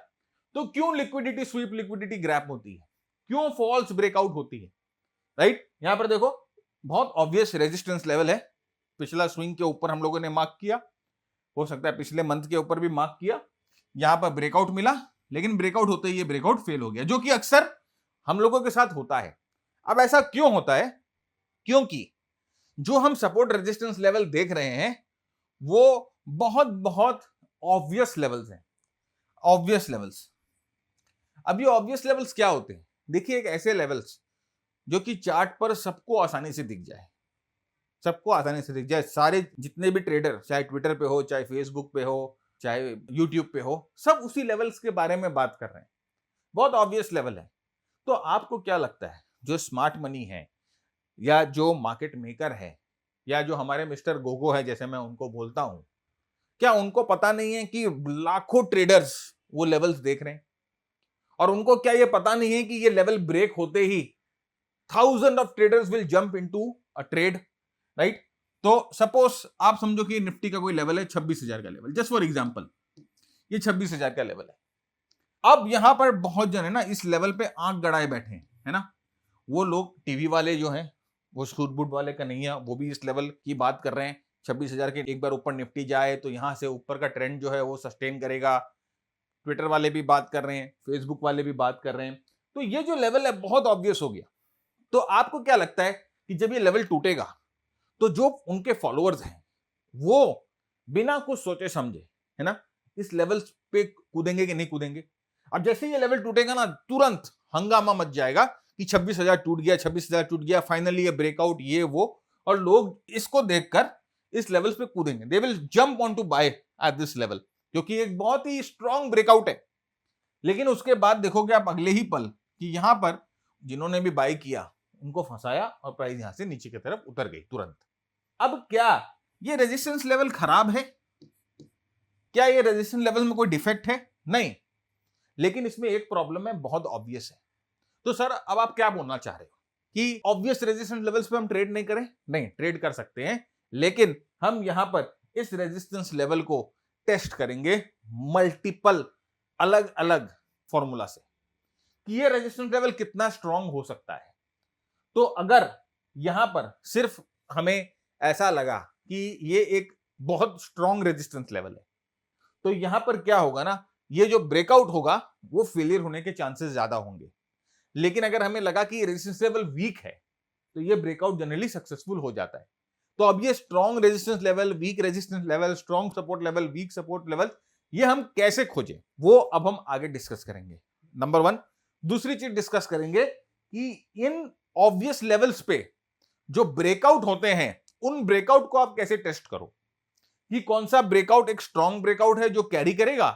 तो क्यों लिक्विडिटी स्वीप, लिक्विडिटी ग्रैप होती है, क्यों फॉल्स ब्रेकआउट होती है, राइट? यहां पर देखो बहुत ऑब्वियस रेजिस्टेंस लेवल है, पिछला स्विंग के ऊपर हम लोगों ने मार्क किया, हो सकता है पिछले मंथ के ऊपर भी मार्क किया, यहां पर ब्रेकआउट मिला, लेकिन ब्रेकआउट होते ही ये ब्रेकआउट फेल हो गया, जो कि अक्सर हम लोगों के साथ होता है। अब ऐसा क्यों होता है? क्योंकि जो हम सपोर्ट रेजिस्टेंस लेवल देख रहे हैं वो बहुत बहुत ऑब्वियस लेवल्स हैं, ऑब्वियस लेवल्स। अब ये ऑब्वियस लेवल्स क्या होते हैं? देखिए, एक ऐसे लेवल्स जो कि चार्ट पर सबको आसानी से दिख जाए, सबको आसानी से दिख जाए, सारे जितने भी ट्रेडर, चाहे ट्विटर पे हो, चाहे फेसबुक पे हो, चाहे यूट्यूब पे हो, सब उसी लेवल्स के बारे में बात कर रहे हैं, बहुत ऑब्वियस लेवल है। तो आपको क्या लगता है, जो स्मार्ट मनी है या जो मार्केट मेकर है या जो हमारे मिस्टर गोगो है जैसे मैं उनको बोलता हूं, क्या उनको पता नहीं है कि लाखों ट्रेडर्स वो लेवल्स देख रहे हैं? और उनको क्या ये पता नहीं है कि ये लेवल ब्रेक होते ही thousand of traders will jump into a trade, right? तो सपोज आप समझो कि निफ्टी का कोई लेवल है 26,000 का लेवल, जस्ट फॉर एग्जांपल ये 26,000 का लेवल है। अब यहां पर बहुत जन है ना इस लेवल पे आंख गड़ाए बैठे हैं, है ना? वो लोग टीवी वाले जो हैं, वो सूट बूट वाले का नहीं है, वो भी इस लेवल की बात कर रहे हैं 26,000 के, एक बार ऊपर निफ्टी जाए तो यहां से ऊपर का ट्रेंड जो है वो सस्टेन करेगा। ट्विटर वाले भी बात कर रहे हैं, फेसबुक वाले भी बात कर रहे हैं। तो ये जो लेवल है बहुत ऑब्वियस हो गया। तो आपको क्या लगता है कि जब ये लेवल टूटेगा तो जो उनके फॉलोअर्स हैं वो बिना कुछ सोचे समझे, है ना, इस लेवल पे कूदेंगे कि नहीं कूदेंगे? अब जैसे ये लेवल टूटेगा ना, तुरंत हंगामा मच जाएगा कि 26,000 टूट गया, 26,000 टूट गया, फाइनली ये ब्रेकआउट, ये वो, और लोग इसको देखकर इस लेवल पे कूदेंगे। They will jump on to buy at this level, क्योंकि एक बहुत ही स्ट्रॉन्ग ब्रेकआउट है। लेकिन उसके बाद देखोगे आप अगले ही पल कि यहां पर जिन्होंने भी बाय किया उनको फंसाया और प्राइस यहां से नीचे की तरफ उतर गई तुरंत। अब क्या ये रेजिस्टेंस लेवल खराब है? क्या ये रेजिस्टेंस लेवल में कोई डिफेक्ट है? नहीं, लेकिन इसमें एक प्रॉब्लम है, बहुत ऑब्वियस है। तो सर अब आप क्या बोलना चाह रहे हो कि ऑब्वियस रेजिस्टेंस लेवल्स पे हम ट्रेड नहीं करें? नहीं, ट्रेड कर सकते हैं, लेकिन हम यहां पर इस रेजिस्टेंस लेवल को टेस्ट करेंगे मल्टीपल अलग अलग फॉर्मूला से कि ये रेजिस्टेंस लेवल कितना स्ट्रांग हो सकता है। तो अगर यहां पर सिर्फ हमें ऐसा लगा कि ये एक बहुत स्ट्रांग रेजिस्टेंस लेवल है, तो यहां पर क्या होगा ना, ये जो ब्रेकआउट होगा वो फेलियर होने के चांसेस ज्यादा होंगे। लेकिन अगर हमें लगा कि रेजिस्टेंस लेवल वीक है तो ये ब्रेकआउट जनरली सक्सेसफुल हो जाता है। तो अब ये strong resistance level, weak resistance level, strong support level, weak support level, ये हम कैसे खोजें वो अब हम आगे डिस्कस करेंगे। नंबर 1। दूसरी चीज डिस्कस करेंगे कि इन ऑब्वियस लेवल्स पे जो ब्रेकआउट होते हैं उन ब्रेकआउट को आप कैसे टेस्ट करो कि कौन सा ब्रेकआउट एक स्ट्रॉन्ग ब्रेकआउट है जो कैरी करेगा,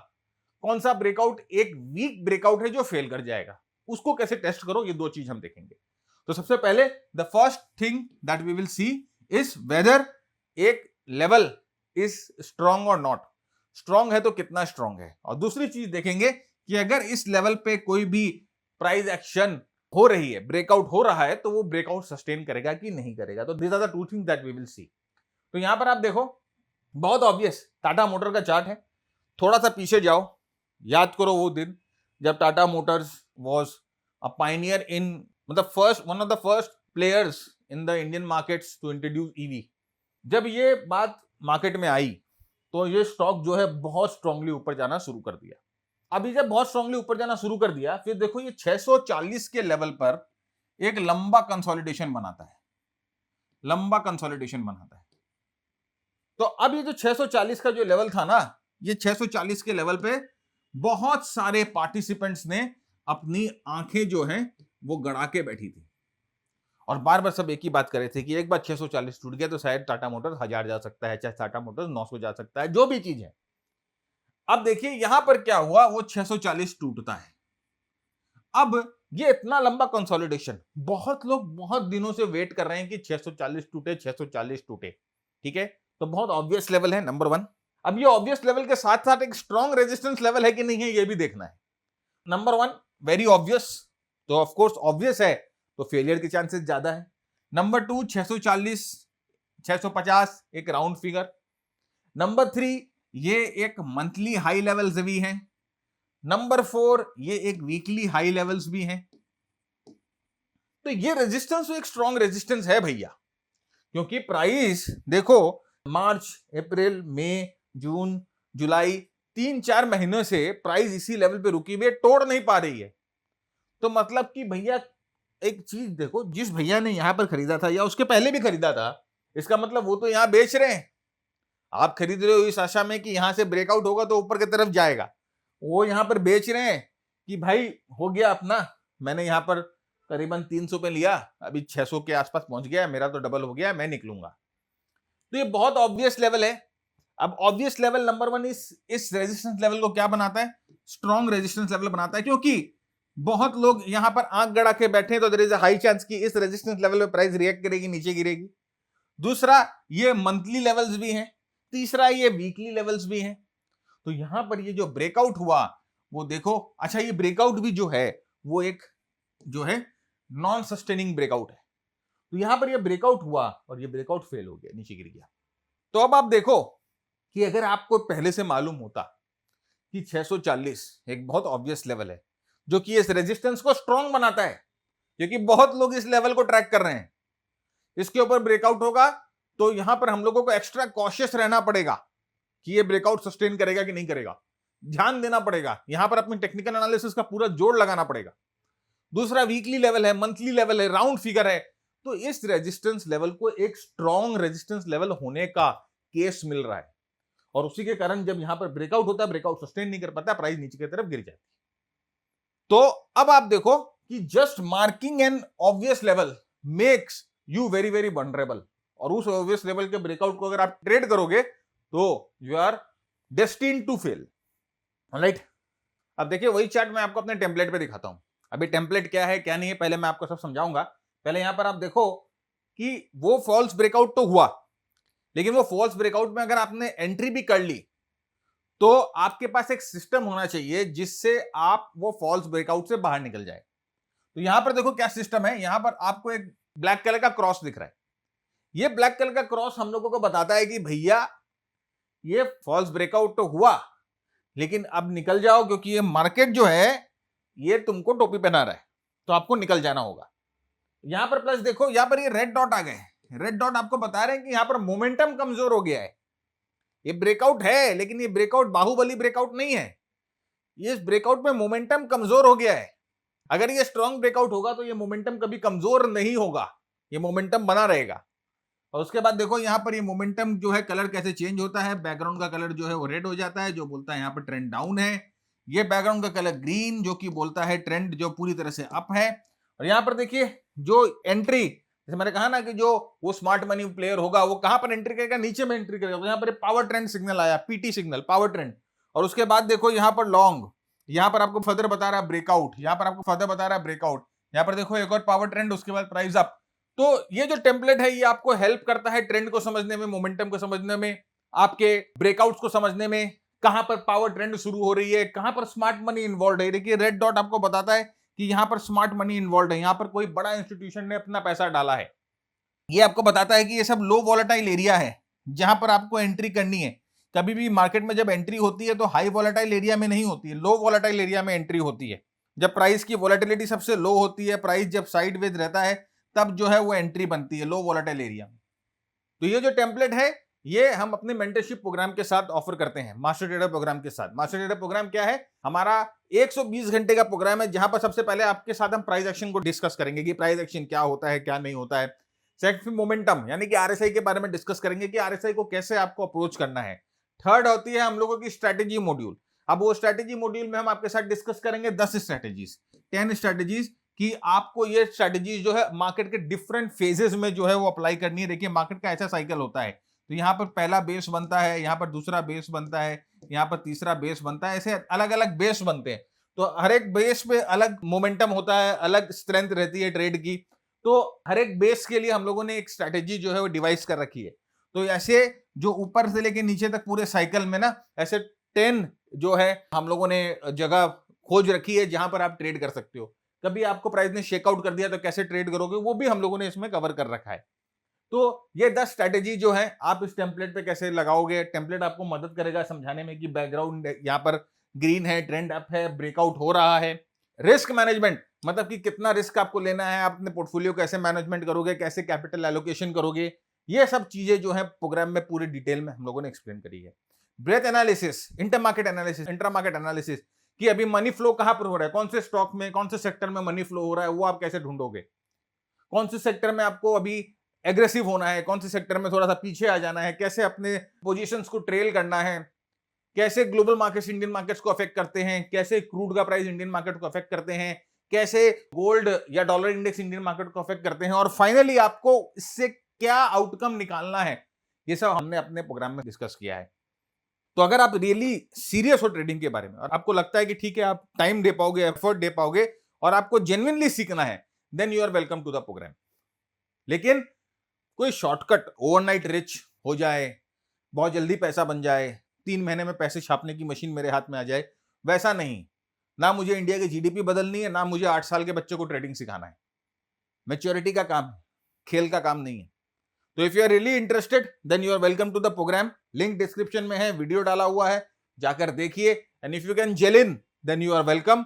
कौन सा ब्रेकआउट एक वीक ब्रेकआउट है जो फेल कर जाएगा, उसको कैसे टेस्ट करो, ये दो चीज हम देखेंगे। तो सबसे पहले the first thing that we will see is whether एक लेवल इज स्ट्रॉन्ग और नॉट। स्ट्रॉन्ग है तो कितना स्ट्रॉन्ग है, और दूसरी चीज देखेंगे कि अगर इस लेवल पे कोई भी प्राइस एक्शन हो रही है, ब्रेकआउट हो रहा है, तो वो ब्रेकआउट सस्टेन करेगा कि नहीं करेगा। तो this are the two things that we will see. तो यहां पर आप देखो बहुत ऑब्वियस टाटा मोटर का चार्ट है, थोड़ा सा पीछे जाओ, याद करो वो दिन जब Tata Motors was a pioneer in, मतलब first, one of the first players in the Indian markets to introduce EV. जब ये बात मार्केट में आई तो ये स्टॉक जो है बहुत स्ट्रांगली ऊपर जाना शुरू कर दिया। अभी जब बहुत स्ट्रांगली ऊपर जाना शुरू कर दिया, फिर देखो ये 640 के लेवल पर एक लंबा कंसोलिडेशन बनाता है, लंबा कंसोलिडेशन बनाता है। तो अब ये जो 640 का जो लेवल था ना, ये 640 के लेवल पे बहुत सारे पार्टिसिपेंट्स ने अपनी आंखें जो हैं वो गड़ा के बैठी थी, और बार बार सब एक ही बात कर रहे थे कि एक बार 640 टूट गया तो शायद टाटा मोटर्स 1000 जा सकता है, चाहे टाटा मोटर्स 900 जा सकता है, जो भी चीज है। अब देखिए यहां पर क्या हुआ, वो 640 टूटता है। अब ये इतना लंबा कंसोलिडेशन, बहुत लोग बहुत दिनों से वेट कर रहे हैं कि 640 टूटे, 640 टूटे, ठीक है? तो बहुत ऑब्वियस लेवल है नंबर 1। अब ये ऑब्वियस लेवल के साथ साथ एक स्ट्रॉन्ग रेजिस्टेंस लेवल है कि नहीं है, ये भी देखना है। नंबर 1 वेरी ऑब्वियस, तो ऑफ कोर्स ऑब्वियस है तो फेलियर के चांसेस ज्यादा है। नंबर 2 640 650 एक राउंड फिगर। नंबर 3 ये एक मंथली हाई लेवल्स भी हैं। नंबर 4 ये एक वीकली हाई लेवल्स भी हैं। तो ये रेजिस्टेंस एक स्ट्रॉन्ग रेजिस्टेंस है भैया, क्योंकि प्राइस देखो मार्च अप्रैल मई जून जुलाई 3-4 महीनों से प्राइस इसी लेवल पे रुकी हुई है, तोड़ नहीं पा रही है। तो मतलब कि भैया एक चीज देखो, जिस भैया ने यहां पर खरीदा था या उसके पहले भी खरीदा था, इसका मतलब वो तो यहां बेच रहे हैं। आप खरीद रहे हो इस आशा में कि यहां से ब्रेकआउट होगा तो ऊपर की तरफ जाएगा, वो यहां पर बेच रहे हैं कि भाई हो गया अपना, मैंने यहां पर करीबन 300 पे लिया, अभी 600 के आसपास पहुंच गया, मेरा तो डबल हो गया, मैं निकलूंगा। तो ये बहुत ऑब्वियस लेवल है। अब ऑब्वियस लेवल नंबर 1 इस रेजिस्टेंस लेवल को क्या बनाता है, स्ट्रॉन्ग रेजिस्टेंस लेवल बनाता है, क्योंकि बहुत लोग यहां पर आंख गड़ा के बैठे हैं, तो there is a high chance कि इस रेजिस्टेंस लेवल पे प्राइस रिएक्ट करेगी, नीचे गिरेगी। दूसरा ये मंथली लेवल्स भी हैं। तीसरा ये वीकली लेवल्स भी हैं। तो यहां पर ये जो ब्रेकआउट हुआ वो देखो, अच्छा ये ब्रेकआउट भी जो है वो एक जो है नॉन सस्टेनिंग ब्रेकआउट है। तो यहां पर ये ब्रेकआउट हुआ और ये ब्रेकआउट फेल हो गया, नीचे गिर गया। तो अब आप देखो कि अगर आपको पहले से मालूम होता कि 640 एक बहुत ऑब्वियस लेवल है जो कि इस रेजिस्टेंस को स्ट्रॉन्ग बनाता है, क्योंकि बहुत लोग इस लेवल को ट्रैक कर रहे हैं, इसके ऊपर ब्रेकआउट होगा तो यहां पर हम लोगों को एक्स्ट्रा कॉशियस रहना पड़ेगा कि ये ब्रेकआउट सस्टेन करेगा कि नहीं करेगा, ध्यान देना पड़ेगा, यहां पर अपनी टेक्निकल एनालिसिस का पूरा जोड़ लगाना पड़ेगा। दूसरा वीकली लेवल है, मंथली लेवल है, राउंड फिगर है, तो इस रेजिस्टेंस लेवल को एक स्ट्रॉन्ग रेजिस्टेंस लेवल होने का केस मिल रहा है, और उसी के कारण जब यहां पर ब्रेकआउट होता है, ब्रेकआउट सस्टेन नहीं कर पाता, प्राइस नीचे की तरफ गिर जाती है। तो अब आप देखो कि just marking N obvious level makes you very very vulnerable, और उस ऑब्वियस लेवल के ब्रेकआउट को अगर आप ट्रेड करोगे तो you are destined to fail. Right, अब देखिए वही चार्ट मैं आपको अपने टेम्पलेट पे दिखाता हूं। अभी टेम्पलेट क्या है क्या नहीं है पहले मैं आपको सब समझाऊंगा। पहले यहां पर आप देखो कि वो फॉल्स ब्रेकआउट तो हुआ, लेकिन वो फॉल्स ब्रेकआउट में अगर आपने एंट्री भी कर ली तो आपके पास एक सिस्टम होना चाहिए जिससे आप वो फॉल्स ब्रेकआउट से बाहर निकल जाए। तो यहां पर देखो क्या सिस्टम है, यहां पर आपको एक ब्लैक कलर का क्रॉस दिख रहा है। ये ब्लैक कलर का क्रॉस हम लोगों को बताता है कि भैया ये फॉल्स ब्रेकआउट तो हुआ, लेकिन अब निकल जाओ, क्योंकि ये मार्केट जो है ये तुमको टोपी पहना रहा है, तो आपको निकल जाना होगा। यहां पर प्लस देखो, यहां पर ये रेड डॉट आ गए, रेड डॉट आपको बता रहे हैं कि यहां पर मोमेंटम कमजोर हो गया है। ये ब्रेकआउट है, लेकिन ये ब्रेकआउट बाहुबली ब्रेकआउट नहीं है, ये इस ब्रेकआउट में मोमेंटम कमजोर हो गया है। अगर ये स्ट्रॉन्ग ब्रेकआउट होगा तो ये मोमेंटम कभी कमजोर नहीं होगा, ये मोमेंटम बना रहेगा। और उसके बाद देखो यहां पर ये मोमेंटम जो है कलर कैसे चेंज होता है, बैकग्राउंड का कलर जो है वो रेड हो जाता है, जो बोलता है यहां पर ट्रेंड डाउन है। ये बैकग्राउंड का कलर ग्रीन, जो कि बोलता है ट्रेंड जो पूरी तरह से अप है। और यहां पर देखिए जो एंट्री, जैसे मैंने कहा ना कि जो वो स्मार्ट मनी प्लेयर होगा वो कहां पर एंट्री करेगा, नीचे में एंट्री करेगा। तो यहां पर पावर ट्रेंड सिग्नल आया, पीटी सिग्नल, पावर ट्रेंड। और उसके बाद देखो यहां पर लॉन्ग, यहां पर आपको फर्दर बता रहा है ब्रेकआउट, यहां पर आपको फर्दर बता रहा है ब्रेकआउट, यहां पर देखो एक और पावर ट्रेंड, उसके बाद प्राइस अप। तो ये जो टेम्पलेट है ये आपको हेल्प करता है ट्रेंड को समझने में, मोमेंटम को समझने में, आपके ब्रेकआउट्स को समझने में, कहां पर पावर ट्रेंड शुरू हो रही है, कहां पर स्मार्ट मनी इन्वॉल्व है। देखिए रेड डॉट आपको बताता है कि यहां पर स्मार्ट मनी इन्वॉल्व है, यहां पर कोई बड़ा इंस्टीट्यूशन ने अपना पैसा डाला है। ये आपको बताता है कि ये सब लो वॉलेटाइल एरिया है जहां पर आपको एंट्री करनी है। कभी भी मार्केट में जब एंट्री होती है तो हाई वॉलेटाइल एरिया में नहीं होती है, लो वॉलेटाइल एरिया में एंट्री होती है। जब प्राइस की वॉलेटिलिटी सबसे लो होती है, प्राइस जब साइडवेज रहता है, तब जो है वो एंट्री बनती है लो वॉलेटाइल एरिया में। तो ये जो टेम्पलेट है ये हम अपने मेंटरशिप प्रोग्राम के साथ ऑफर करते हैं, मास्टर ट्रेडर प्रोग्राम के साथ। मास्टर ट्रेडर प्रोग्राम क्या है, हमारा 120 घंटे का प्रोग्राम है, जहां पर सबसे पहले आपके साथ हम प्राइस एक्शन को डिस्कस करेंगे कि प्राइस एक्शन क्या होता है क्या नहीं होता है। सेकंड मोमेंटम यानी कि आरएसआई के बारे में डिस्कस करेंगे कि आरएसआई को कैसे आपको अप्रोच करना है। थर्ड होती है हम लोगों की स्ट्रेटेजी मॉड्यूल। अब वो स्ट्रेटेजी मॉड्यूल में हम आपके साथ डिस्कस करेंगे 10 स्ट्रेटेजीज, 10 स्ट्रेटेजीज कि आपको ये स्ट्रेटेजीज जो है मार्केट के डिफरेंट फेजेस में जो है वो अप्लाई करनी है। देखिए मार्केट का ऐसा साइकिल होता है, तो यहाँ पर पहला बेस बनता है, यहाँ पर दूसरा बेस बनता है, यहाँ पर तीसरा बेस बनता है, ऐसे अलग अलग बेस बनते हैं। तो हर एक बेस पे अलग मोमेंटम होता है, अलग स्ट्रेंथ रहती है ट्रेड की। तो हर एक बेस के लिए हम लोगों ने एक स्ट्रेटेजी जो है वो डिवाइस कर रखी है। तो ऐसे जो ऊपर से लेके नीचे तक पूरे साइकिल में ना ऐसे 10 जो है हम लोगों ने जगह खोज रखी है जहां पर आप ट्रेड कर सकते हो। कभी आपको प्राइस ने शेकआउट कर दिया तो कैसे ट्रेड करोगे, वो भी हम लोगों ने इसमें कवर कर रखा है। तो ये 10 स्ट्रैटेजी जो है आप इस टेम्पलेट पे कैसे लगाओगे। टेम्पलेट आपको मदद करेगा समझाने में कि बैकग्राउंड यहाँ पर ग्रीन है, ट्रेंड अप है, ब्रेकआउट हो रहा है। रिस्क मैनेजमेंट मतलब कि कितना रिस्क आपको लेना है, आप अपने पोर्टफोलियो कैसे मैनेजमेंट करोगे, कैसे कैपिटल एलोकेशन करोगे, ये सब चीजें जो है प्रोग्राम में पूरी डिटेल में हम लोगों ने एक्सप्लेन करी है। Breath analysis, inter market analysis, intra market analysis कि अभी मनी फ्लो कहां पर हो रहा है, कौन से स्टॉक में, कौन से सेक्टर में मनी फ्लो हो रहा है, वो आप कैसे ढूंढोगे। कौन से सेक्टर में आपको अभी एग्रेसिव होना है, कौन से सेक्टर में थोड़ा सा पीछे आ जाना है, कैसे अपने पोजीशंस को ट्रेल करना है, कैसे ग्लोबल मार्केट्स इंडियन मार्केट्स को अफेक्ट करते हैं, कैसे क्रूड का प्राइस इंडियन मार्केट को अफेक्ट करते हैं, कैसे गोल्ड या डॉलर इंडेक्स इंडियन मार्केट को अफेक्ट करते हैं, और फाइनली आपको इससे क्या आउटकम निकालना है, ये सब हमने अपने प्रोग्राम में डिस्कस किया है। तो अगर आप रियली सीरियस हो ट्रेडिंग के बारे में और आपको लगता है कि ठीक है आप टाइम दे पाओगे, एफर्ट दे पाओगे और आपको जेन्युइनली सीखना है, then you are welcome to the program. लेकिन कोई शॉर्टकट ओवरनाइट रिच हो जाए, बहुत जल्दी पैसा बन जाए, 3 महीने में पैसे छापने की मशीन मेरे हाथ में आ जाए, वैसा नहीं। ना मुझे इंडिया की जीडीपी बदलनी है, ना मुझे 8 साल के बच्चे को ट्रेडिंग सिखाना है। मैच्योरिटी का काम है, खेल का काम नहीं है। तो if you are really interested then you are welcome to the program. Link description में है, वीडियो डाला हुआ है, जाकर देखिए। And if you can gel in then you are welcome,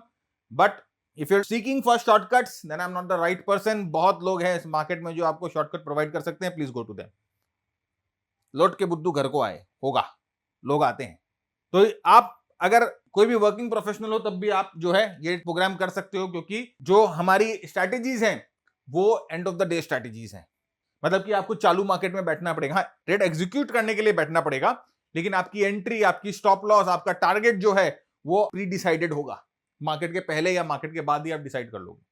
but if you are seeking for shortcuts then I am not the right person. बहुत लोग हैं इस मार्केट में जो आपको शॉर्टकट प्रोवाइड कर सकते हैं, प्लीज गो टू देम। लौट के बुद्धू घर को आए होगा, लोग आते हैं। तो आप अगर कोई भी वर्किंग प्रोफेशनल हो तब भी आप जो है ये प्रोग्राम कर सकते हो, क्योंकि जो हमारी स्ट्रैटेजीज हैं वो end of the day strategies हैं। मतलब कि आपको चालू मार्केट में बैठना पड़ेगा, हाँ ट्रेड एग्जीक्यूट करने के लिए बैठना पड़ेगा, लेकिन आपकी एंट्री, आपकी स्टॉप लॉस, आपका टारगेट जो है वो प्री डिसाइडेड होगा। मार्केट के पहले या मार्केट के बाद ही आप डिसाइड कर लोगे,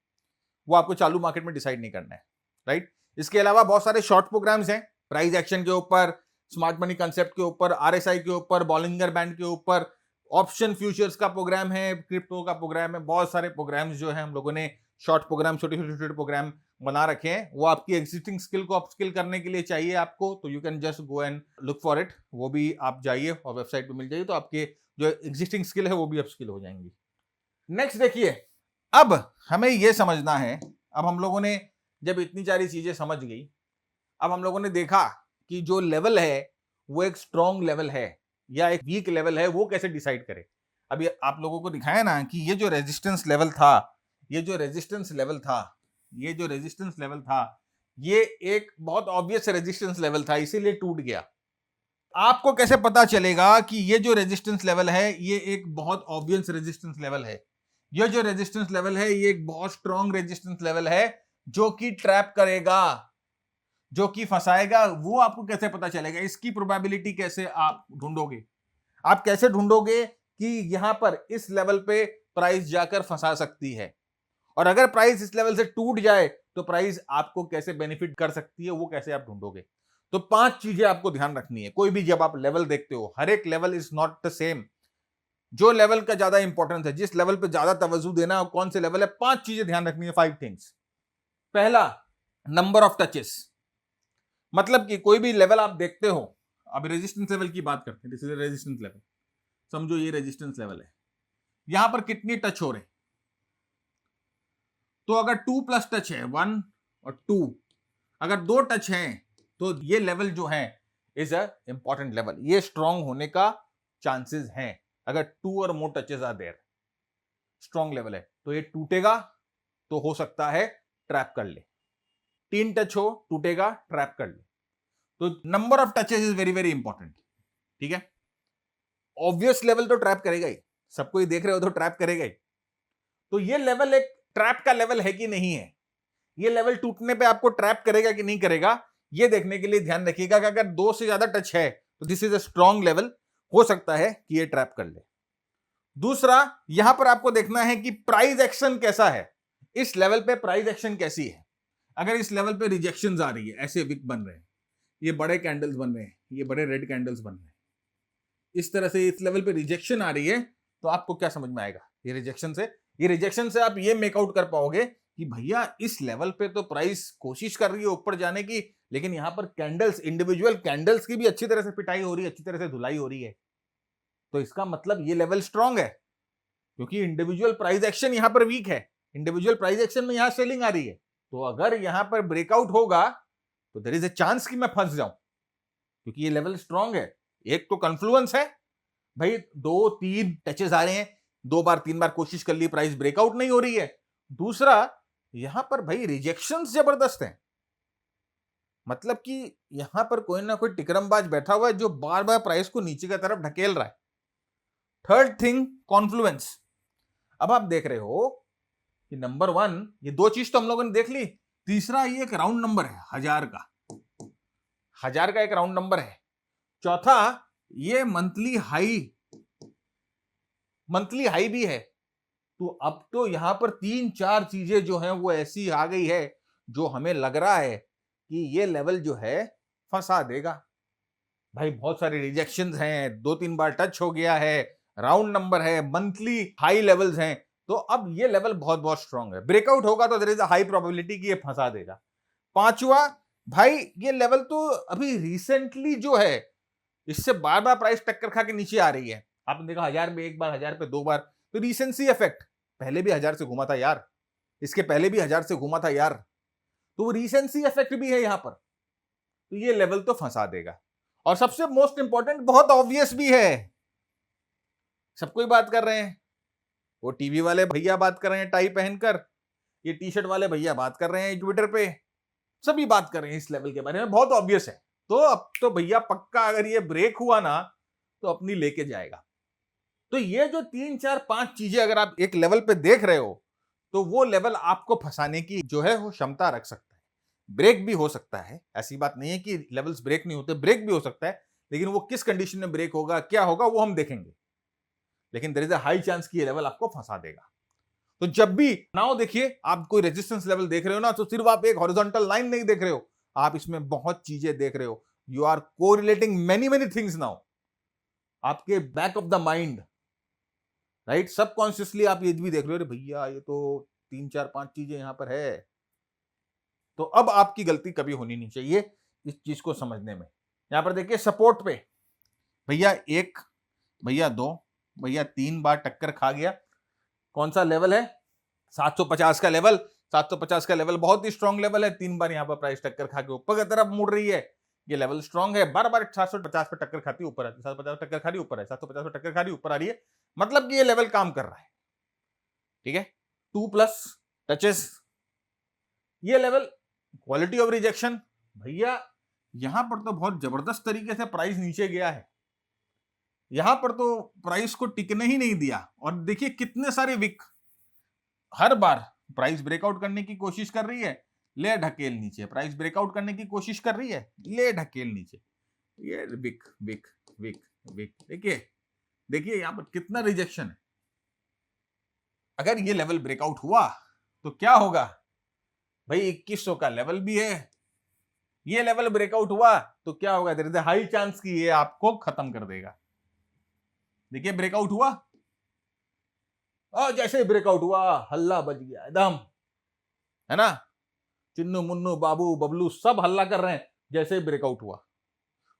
वो आपको चालू मार्केट में डिसाइड नहीं करना है, राइट। इसके अलावा बहुत सारे शॉर्ट प्रोग्राम्स हैं, प्राइस एक्शन के ऊपर, स्मार्ट मनी कंसेप्ट के ऊपर, आरएसआई के ऊपर, बॉलिंगर बैंड के ऊपर, ऑप्शन फ्यूचर्स का प्रोग्राम है, क्रिप्टो का प्रोग्राम है। बहुत सारे प्रोग्राम्स जो है हम लोगों ने शॉर्ट प्रोग्राम, छोटे छोटे प्रोग्राम बना रखे हैं। वो आपकी एग्जिस्टिंग स्किल को अपस्किल करने के लिए चाहिए आपको, तो you can just go and look for it. वो भी आप जाइए और वेबसाइट पे मिल जाइए, तो आपके जो एग्जिस्टिंग स्किल है वो भी अपस्किल हो जाएंगी। नेक्स्ट देखिए, अब हमें ये समझना है, अब हम लोगों ने जब इतनी सारी चीजें समझ गई, अब हम लोगों ने देखा कि जो लेवल है वो एक स्ट्रॉन्ग लेवल है या एक वीक लेवल है, वो कैसे डिसाइड करें। अभी आप लोगों को दिखाया ना कि ये जो रेजिस्टेंस लेवल था, ये जो रेजिस्टेंस लेवल था, ये जो रेजिस्टेंस लेवल था, ये एक बहुत ऑब्वियस रेजिस्टेंस लेवल था, इसीलिए टूट गया। आपको कैसे पता चलेगा कि ये जो रेजिस्टेंस लेवल है ये एक बहुत ऑब्वियस रेजिस्टेंस लेवल है, ये जो रेजिस्टेंस लेवल है ये एक बहुत स्ट्रॉन्ग रेजिस्टेंस लेवल है जो कि ट्रैप करेगा, जो कि फंसाएगा। वो आपको कैसे पता चलेगा, इसकी प्रोबेबिलिटी कैसे आप ढूंढोगे। आप कैसे ढूंढोगे कि यहां पर इस लेवल पे प्राइस जाकर फंसा सकती है, और अगर प्राइस इस लेवल से टूट जाए तो प्राइस आपको कैसे बेनिफिट कर सकती है, वो कैसे आप ढूंढोगे। तो 5 चीजें आपको ध्यान रखनी है। कोई भी जब आप लेवल देखते हो, हर एक level is not the same. जो लेवल का ज्यादा इंपॉर्टेंस है, जिस लेवल पे ज्यादा तवज्जो देना, कौन से लेवल है, 5 चीजें ध्यान रखनी है, 5 थिंग्स। पहला, नंबर ऑफ टचेस। मतलब कि कोई भी लेवल आप देखते हो, अब रेजिस्टेंस लेवल की बात करते हैं, दिस इज रेजिस्टेंस लेवल, समझो ये रेजिस्टेंस लेवल है, यहां पर कितनी टच हो रहे। तो अगर 2 प्लस टच है, 1 और 2, अगर 2 टच हैं तो ये लेवल जो है इज अ इंपॉर्टेंट लेवल, ये स्ट्रांग होने का चांसेस हैं। अगर 2 और more touches are there, strong level है, तो ये टूटेगा तो हो सकता है ट्रैप कर ले। 3 टच हो, टूटेगा, ट्रैप कर ले। तो number of touches is very very important, ठीक है। ऑब्वियस लेवल तो ट्रैप करेगा ही, सबको ही देख रहे हो तो ट्रैप करेगा ही। तो ये लेवल एक ट्रैप का लेवल है कि नहीं है, ये लेवल टूटने पे आपको ट्रैप करेगा कि नहीं करेगा, ये देखने के लिए ध्यान रखिएगा कि अगर 2 से ज्यादा टच है तो this is a strong level, हो सकता है कि ये ट्रैप कर ले। दूसरा, यहां पर आपको देखना है कि प्राइस एक्शन कैसा है, इस लेवल पे प्राइस एक्शन कैसी है। अगर इस लेवल पे रिजेक्शंस आ रही है, ऐसे विक बन रहे हैं, ये बड़े कैंडल्स बन रहे हैं, ये बड़े रेड कैंडल्स बन रहे हैं, इस तरह से इस लेवल पे रिजेक्शन आ रही है, तो आपको क्या समझ में आएगा, ये रिजेक्शन से आप ये मेकआउट कर पाओगे कि भैया इस लेवल पे तो प्राइस कोशिश कर रही है ऊपर जाने की, लेकिन यहां पर कैंडल्स, इंडिविजुअल कैंडल्स की भी अच्छी तरह से पिटाई हो रही है, अच्छी तरह से धुलाई हो रही है। तो इसका मतलब ये लेवल स्ट्रांग है, क्योंकि इंडिविजुअल प्राइस एक्शन यहां पर वीक है। इंडिविजुअल प्राइस एक्शन में यहां सेलिंग आ रही है। तो अगर यहां पर ब्रेकआउट होगा तो देयर इज अ चांस कि मैं फंस जाऊं, क्योंकि ये लेवल स्ट्रांग है। एक तो कन्फ्लुएंस है, भाई 2-3 टचेस आ रहे हैं, 2 बार 3 बार कोशिश कर ली, प्राइस ब्रेकआउट नहीं हो रही है। दूसरा, यहां पर भाई रिजेक्शंस जबरदस्त हैं, मतलब कि यहां पर कोई ना कोई टिकरमबाज बैठा हुआ है जो बार बार प्राइस को नीचे की तरफ ढकेल रहा है। Third thing, Confluence. अब आप देख रहे हो कि नंबर 1, ये 2 चीज तो हम लोगों ने देख ली। तीसरा, ये एक राउंड नंबर है 1000 का, 1000 का एक राउंड नंबर है। चौथा, ये मंथली हाई भी है। तो अब तो यहां पर 3-4 चीजें जो हैं वो ऐसी आ गई है जो हमें लग रहा है कि ये लेवल जो है फंसा देगा। भाई बहुत सारे रिजेक्शंस हैं, 2-3 बार टच हो गया है, राउंड नंबर है, मंथली हाई लेवल्स हैं। तो अब ये लेवल बहुत बहुत स्ट्रांग है। ब्रेकआउट होगा तो there is a high probability कि ये फंसा देगा। पांचवा, भाई ये लेवल तो अभी रिसेंटली जो है इससे बार बार प्राइस टक्कर खा के नीचे आ रही है। आपने देखा 1000 में एक बार, 1000 पे 2 बार, तो रीसेंसी इफेक्ट। पहले भी 1000 से घूमा था यार, इसके पहले भी 1000 से घूमा था यार, तो वो रीसेंसी इफेक्ट भी है यहां पर। तो ये लेवल तो फंसा देगा। और सबसे मोस्ट इंपॉर्टेंट, बहुत ऑब्वियस भी है, सबको ही बात कर रहे हैं। वो टीवी वाले भैया बात कर रहे हैं टाई पहनकर, ये टी शर्ट वाले भैया बात कर रहे हैं ट्विटर पे, सभी बात कर रहे हैं इस लेवल के बारे में, बहुत ऑब्वियस है। तो अब तो भैया पक्का अगर ये ब्रेक हुआ ना तो अपनी लेके जाएगा। तो ये जो 3-4-5 चीजें अगर आप एक लेवल पे देख रहे हो तो वो लेवल आपको फंसाने की जो है वो क्षमता रख सकता है। ब्रेक भी हो सकता है, ऐसी बात नहीं है कि लेवल्स ब्रेक नहीं होते, ब्रेक भी हो सकता है, लेकिन वो किस कंडीशन में ब्रेक होगा, क्या होगा, वो हम देखेंगे। लेकिन there is a high chance कि ये लेवल आपको फंसा देगा। तो जब भी नाउ देखिए, आप कोई रेजिस्टेंस लेवल देख रहे हो ना, तो सिर्फ आप एक हॉरिजॉन्टल लाइन नहीं देख रहे हो, आप इसमें बहुत चीजें देख रहे हो। You are correlating many many things now. आपके back of the mind, right, subconsciously आप ये भी देख रहे हो, अरे भैया ये तो 3-4-5 चीजें यहां पर है। तो अब आपकी गलती कभी होनी नहीं चाहिए इस चीज को समझने में। यहां पर देखिए सपोर्ट पे भैया 1, भैया 2, भैया 3 बार टक्कर खा गया। कौन सा लेवल है? 750 का लेवल। 750 का लेवल बहुत ही स्ट्रॉन्ग लेवल है। 3 बार यहां पर प्राइस टक्कर खा के ऊपर की तरफ मुड़ रही है, ये लेवल स्ट्रॉन्ग है। बार बार 750 पे टक्कर खाती ऊपर आती है, 750 टक्कर खा रही ऊपर है, 750 पे टक्कर खा रही ऊपर आ रही है, मतलब कि ये लेवल काम कर रहा है। ठीक है, 2+ टचेस, ये लेवल। क्वालिटी ऑफ रिजेक्शन, भैया यहां पर तो बहुत जबरदस्त तरीके से प्राइस नीचे गया है, यहां पर तो प्राइस को टिकने ही नहीं दिया। और देखिए कितने सारे विक, हर बार प्राइस ब्रेकआउट करने की कोशिश कर रही है, ले ढकेल नीचे, प्राइस ब्रेकआउट करने की कोशिश कर रही है, ले ढकेल नीचे, ये विक विक विक विक। देखिए देखिए यहां पर कितना रिजेक्शन है। अगर ये लेवल ब्रेकआउट हुआ तो क्या होगा भाई, 2100 का लेवल भी है, ये लेवल ब्रेकआउट हुआ तो क्या होगा, there is a high chance कि ये आपको खत्म कर देगा। देखिए ब्रेकआउट हुआ और जैसे ही ब्रेकआउट हुआ हल्ला बच गया एकदम, है ना, चिन्नू मुन्नू बाबू बबलू सब हल्ला कर रहे हैं जैसे ही ब्रेकआउट हुआ।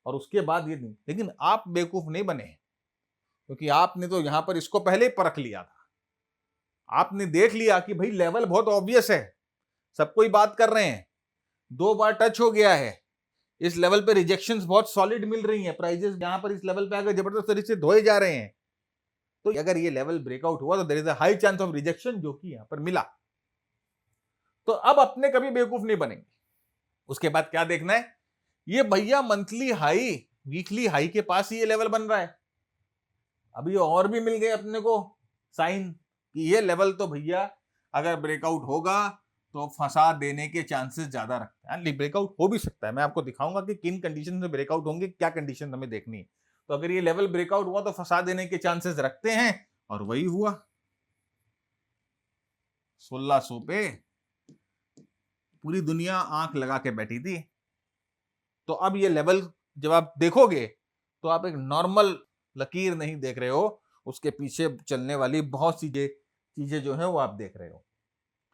और उसके बाद ये नहीं, लेकिन आप बेवकूफ नहीं बने, क्योंकि आपने तो यहां पर इसको पहले ही परख लिया था। आपने देख लिया कि भाई लेवल बहुत ऑब्वियस है, सबको ही बात कर रहे हैं, 2 बार टच हो गया है, इस लेवल पे रिजेक्शंस बहुत सॉलिड मिल रही हैं, प्राइजेस यहां पर इस लेवल पे आकर जबरदस्त तरीके से धोए जा रहे हैं। तो अगर ये लेवल ब्रेकआउट हुआ तो there is a high chance of rejection, जो कि यहां पर मिला। तो अब अपने कभी बेवकूफ नहीं बनेंगे। उसके बाद क्या देखना है, ये भैया मंथली हाई, वीकली हाई के पास ही ये लेवल बन रहा है। अभी और भी मिल गए अपने को साइन कि ये लेवल तो भैया अगर ब्रेकआउट होगा तो फंसा देने के चांसेस ज्यादा रखते हैं। ब्रेकआउट हो भी सकता है, मैं आपको दिखाऊंगा कि किन कंडीशन में ब्रेकआउट होंगे, क्या कंडीशन हमें देखनी है। तो अगर ये लेवल ब्रेकआउट हुआ तो फंसा देने के चांसेस रखते हैं, और वही हुआ 1600 पे पूरी दुनिया आंख लगा के बैठी थी। तो अब ये लेवल जब आप देखोगे तो आप एक नॉर्मल लकीर नहीं देख रहे हो, उसके पीछे चलने वाली बहुत सी चीजें जो है वो आप देख रहे हो।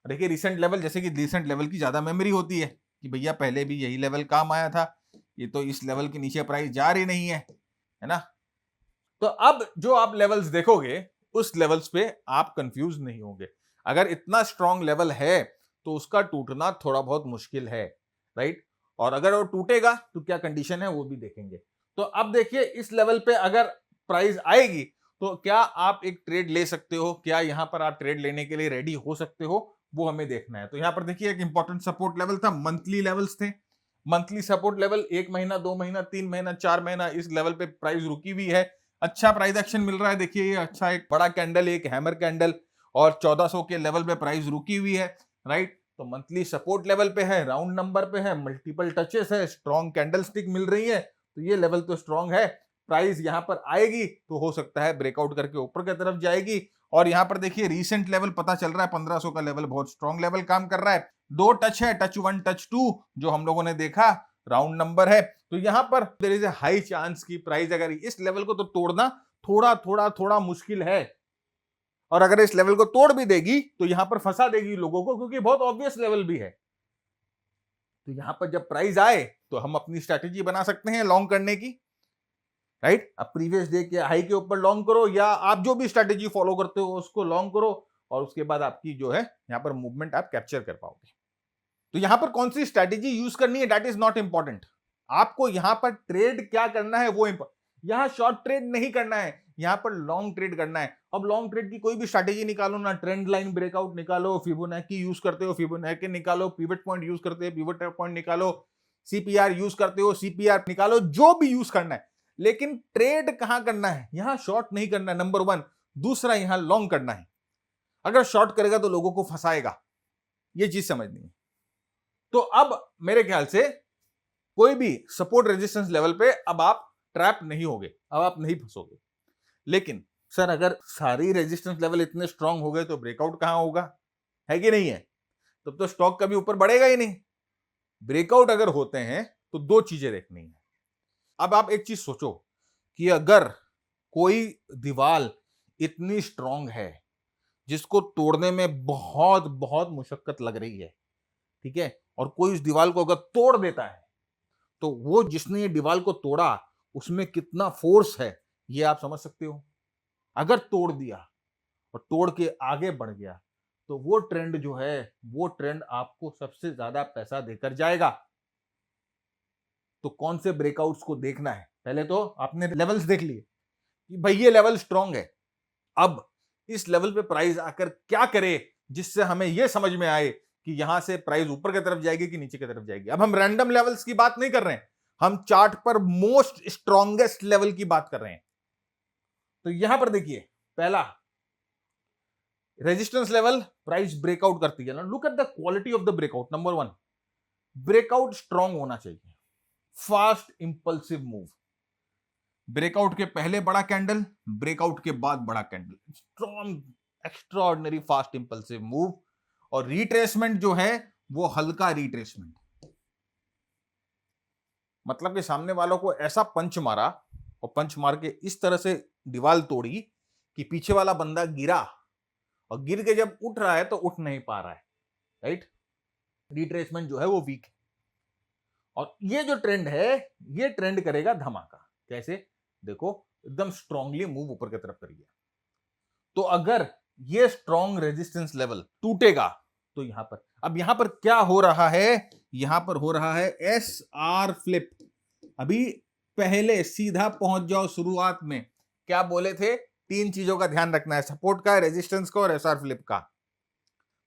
देखिए रिसेंट लेवल, जैसे कि रिसेंट लेवल की ज्यादा मेमोरी होती है कि भैया पहले भी यही लेवल काम आया था, ये तो इस लेवल के नीचे प्राइस जा रही नहीं है ना। तो अब जो आप लेवल्स देखोगे उस लेवल्स पे आप कंफ्यूज नहीं होंगे। अगर इतना स्ट्रॉन्ग लेवल है तो उसका टूटना थोड़ा बहुत मुश्किल है, राइट। और अगर वो टूटेगा तो क्या कंडीशन है वो भी देखेंगे। तो अब देखिए इस लेवल पे अगर प्राइस आएगी तो क्या आप एक ट्रेड ले सकते हो, क्या यहां पर आप ट्रेड लेने के लिए रेडी हो सकते हो, वो हमें देखना है। तो यहां पर देखिए एक इंपॉर्टेंट सपोर्ट लेवल था, मंथली लेवल्स थे। मंथली सपोर्ट लेवल 1 महीना, 2 महीना, 3 महीना, 4 महीना, इस लेवल पे प्राइस रुकी हुई है। अच्छा प्राइस एक्शन मिल रहा है, देखिए ये अच्छा एक बड़ा कैंडल, एक हैमर कैंडल, और 1400 के लेवल पे प्राइस रुकी हुई है, राइट। तो मंथली सपोर्ट लेवल पे है, राउंड नंबर पे है, मल्टीपल टचेस है, स्ट्रॉन्ग कैंडल स्टिक मिल रही है, तो ये लेवल तो स्ट्रॉन्ग है। प्राइस यहां पर आएगी तो हो सकता है ब्रेकआउट करके ऊपर की तरफ जाएगी। और यहां पर देखिए रीसेंट लेवल पता चल रहा है 1500 का लेवल बहुत स्ट्रॉन्ग लेवल काम कर रहा है। दो टच है, टच 1 टच 2 जो हम लोगों ने देखा, राउंड नंबर है। तो यहां पर there is a high chance की प्राइस अगर इस लेवल को तो तोड़ना थोड़ा थोड़ा थोड़ा मुश्किल है। और अगर इस लेवल को तोड़ भी देगी तो यहां पर फंसा देगी लोगों को, क्योंकि बहुत ऑब्वियस लेवल भी है। तो यहां पर जब प्राइस आए तो हम अपनी स्ट्रेटेजी बना सकते हैं लॉन्ग करने की, राइट। अब प्रीवियस डे के हाई के ऊपर लॉन्ग करो, या आप जो भी स्ट्रेटेजी फॉलो करते हो उसको लॉन्ग करो, और उसके बाद आपकी जो है यहां पर मूवमेंट आप कैप्चर कर पाओगे। तो यहां पर कौन सी स्ट्रेटेजी यूज करनी है दैट इज नॉट इंपॉर्टेंट। आपको यहां पर ट्रेड क्या करना है वो यहां शॉर्ट ट्रेड नहीं करना है, यहां पर लॉन्ग ट्रेड करना है। अब लॉन्ग ट्रेड की कोई भी स्ट्रेटेजी निकालो ना, ट्रेंड लाइन ब्रेकआउट निकालो, फिबोनाची यूज करते हो फिबोनाची निकालो, पिवट पॉइंट यूज करते हो पिवट पॉइंट निकालो, सीपीआर यूज करते हो सीपीआर निकालो, जो भी यूज करना है, लेकिन ट्रेड कहां करना है, यहां शॉर्ट नहीं करना है, नंबर 1। दूसरा यहां लॉन्ग करना है। अगर शॉर्ट करेगा तो लोगों को फंसाएगा, ये चीज समझनी है। तो अब मेरे ख्याल से कोई भी सपोर्ट रेजिस्टेंस लेवल पे अब आप ट्रैप नहीं होगे, अब आप नहीं फंसोगे। लेकिन सर अगर सारी रेजिस्टेंस लेवल इतने स्ट्रांग हो गए तो ब्रेकआउट कहां होगा, है कि नहीं है? तब तो स्टॉक कभी ऊपर बढ़ेगा ही नहीं। ब्रेकआउट अगर होते हैं तो दो चीजें देखनी है। अब आप एक चीज सोचो कि अगर कोई दीवार इतनी स्ट्रांग है जिसको तोड़ने में बहुत बहुत मुशक्कत लग रही है, ठीक है, और कोई उस दीवार को अगर तोड़ देता है तो वो जिसने ये दीवार को तोड़ा उसमें कितना फोर्स है ये आप समझ सकते हो। अगर तोड़ दिया और तोड़ के आगे बढ़ गया तो वो ट्रेंड जो है वो ट्रेंड आपको सबसे ज्यादा पैसा देकर जाएगा। तो कौन से ब्रेकआउट्स को देखना है, पहले तो आपने लेवल्स देख लिए कि भाई ये लेवल स्ट्रांग है। अब इस लेवल पे प्राइस आकर क्या करे जिससे हमें यह समझ में आए कि यहां से प्राइस ऊपर की तरफ जाएगी कि नीचे की तरफ जाएगी। अब हम रैंडम लेवल्स की बात नहीं कर रहे हैं, हम चार्ट पर मोस्ट स्ट्रॉन्गेस्ट लेवल की बात कर रहे हैं। तो यहां पर देखिए पहला रेजिस्टेंस लेवल प्राइस ब्रेकआउट करती है ना, look at the quality of the breakout. Number 1, breakout strong होना चाहिए, फास्ट इंपल्सिव मूव। ब्रेकआउट के पहले बड़ा कैंडल, ब्रेकआउट के बाद बड़ा candle, strong extraordinary fast impulsive move. और रिट्रेसमेंट जो है वो हल्का रिट्रेसमेंट, मतलब कि सामने वालों को ऐसा पंच मारा और पंच मार के इस तरह से दीवार तोड़ी कि पीछे वाला बंदा गिरा, और गिर के जब उठ रहा है तो उठ नहीं पा रहा है, राइट। रिट्रेसमेंट जो है वो वीक है। और ये जो ट्रेंड है ये ट्रेंड करेगा धमाका। कैसे? देखो एकदम स्ट्रांगली मूव ऊपर की तरफ करिए। तो अगर ये स्ट्रॉन्ग रेजिस्टेंस लेवल टूटेगा तो यहां पर, अब यहां पर क्या हो रहा है, यहां पर हो रहा है एस आर फ्लिप। अभी पहले सीधा पहुंच जाओ शुरुआत में, क्या बोले थे? 3 चीजों का ध्यान रखना है, सपोर्ट का, रेजिस्टेंस का और एस आर फ्लिप का।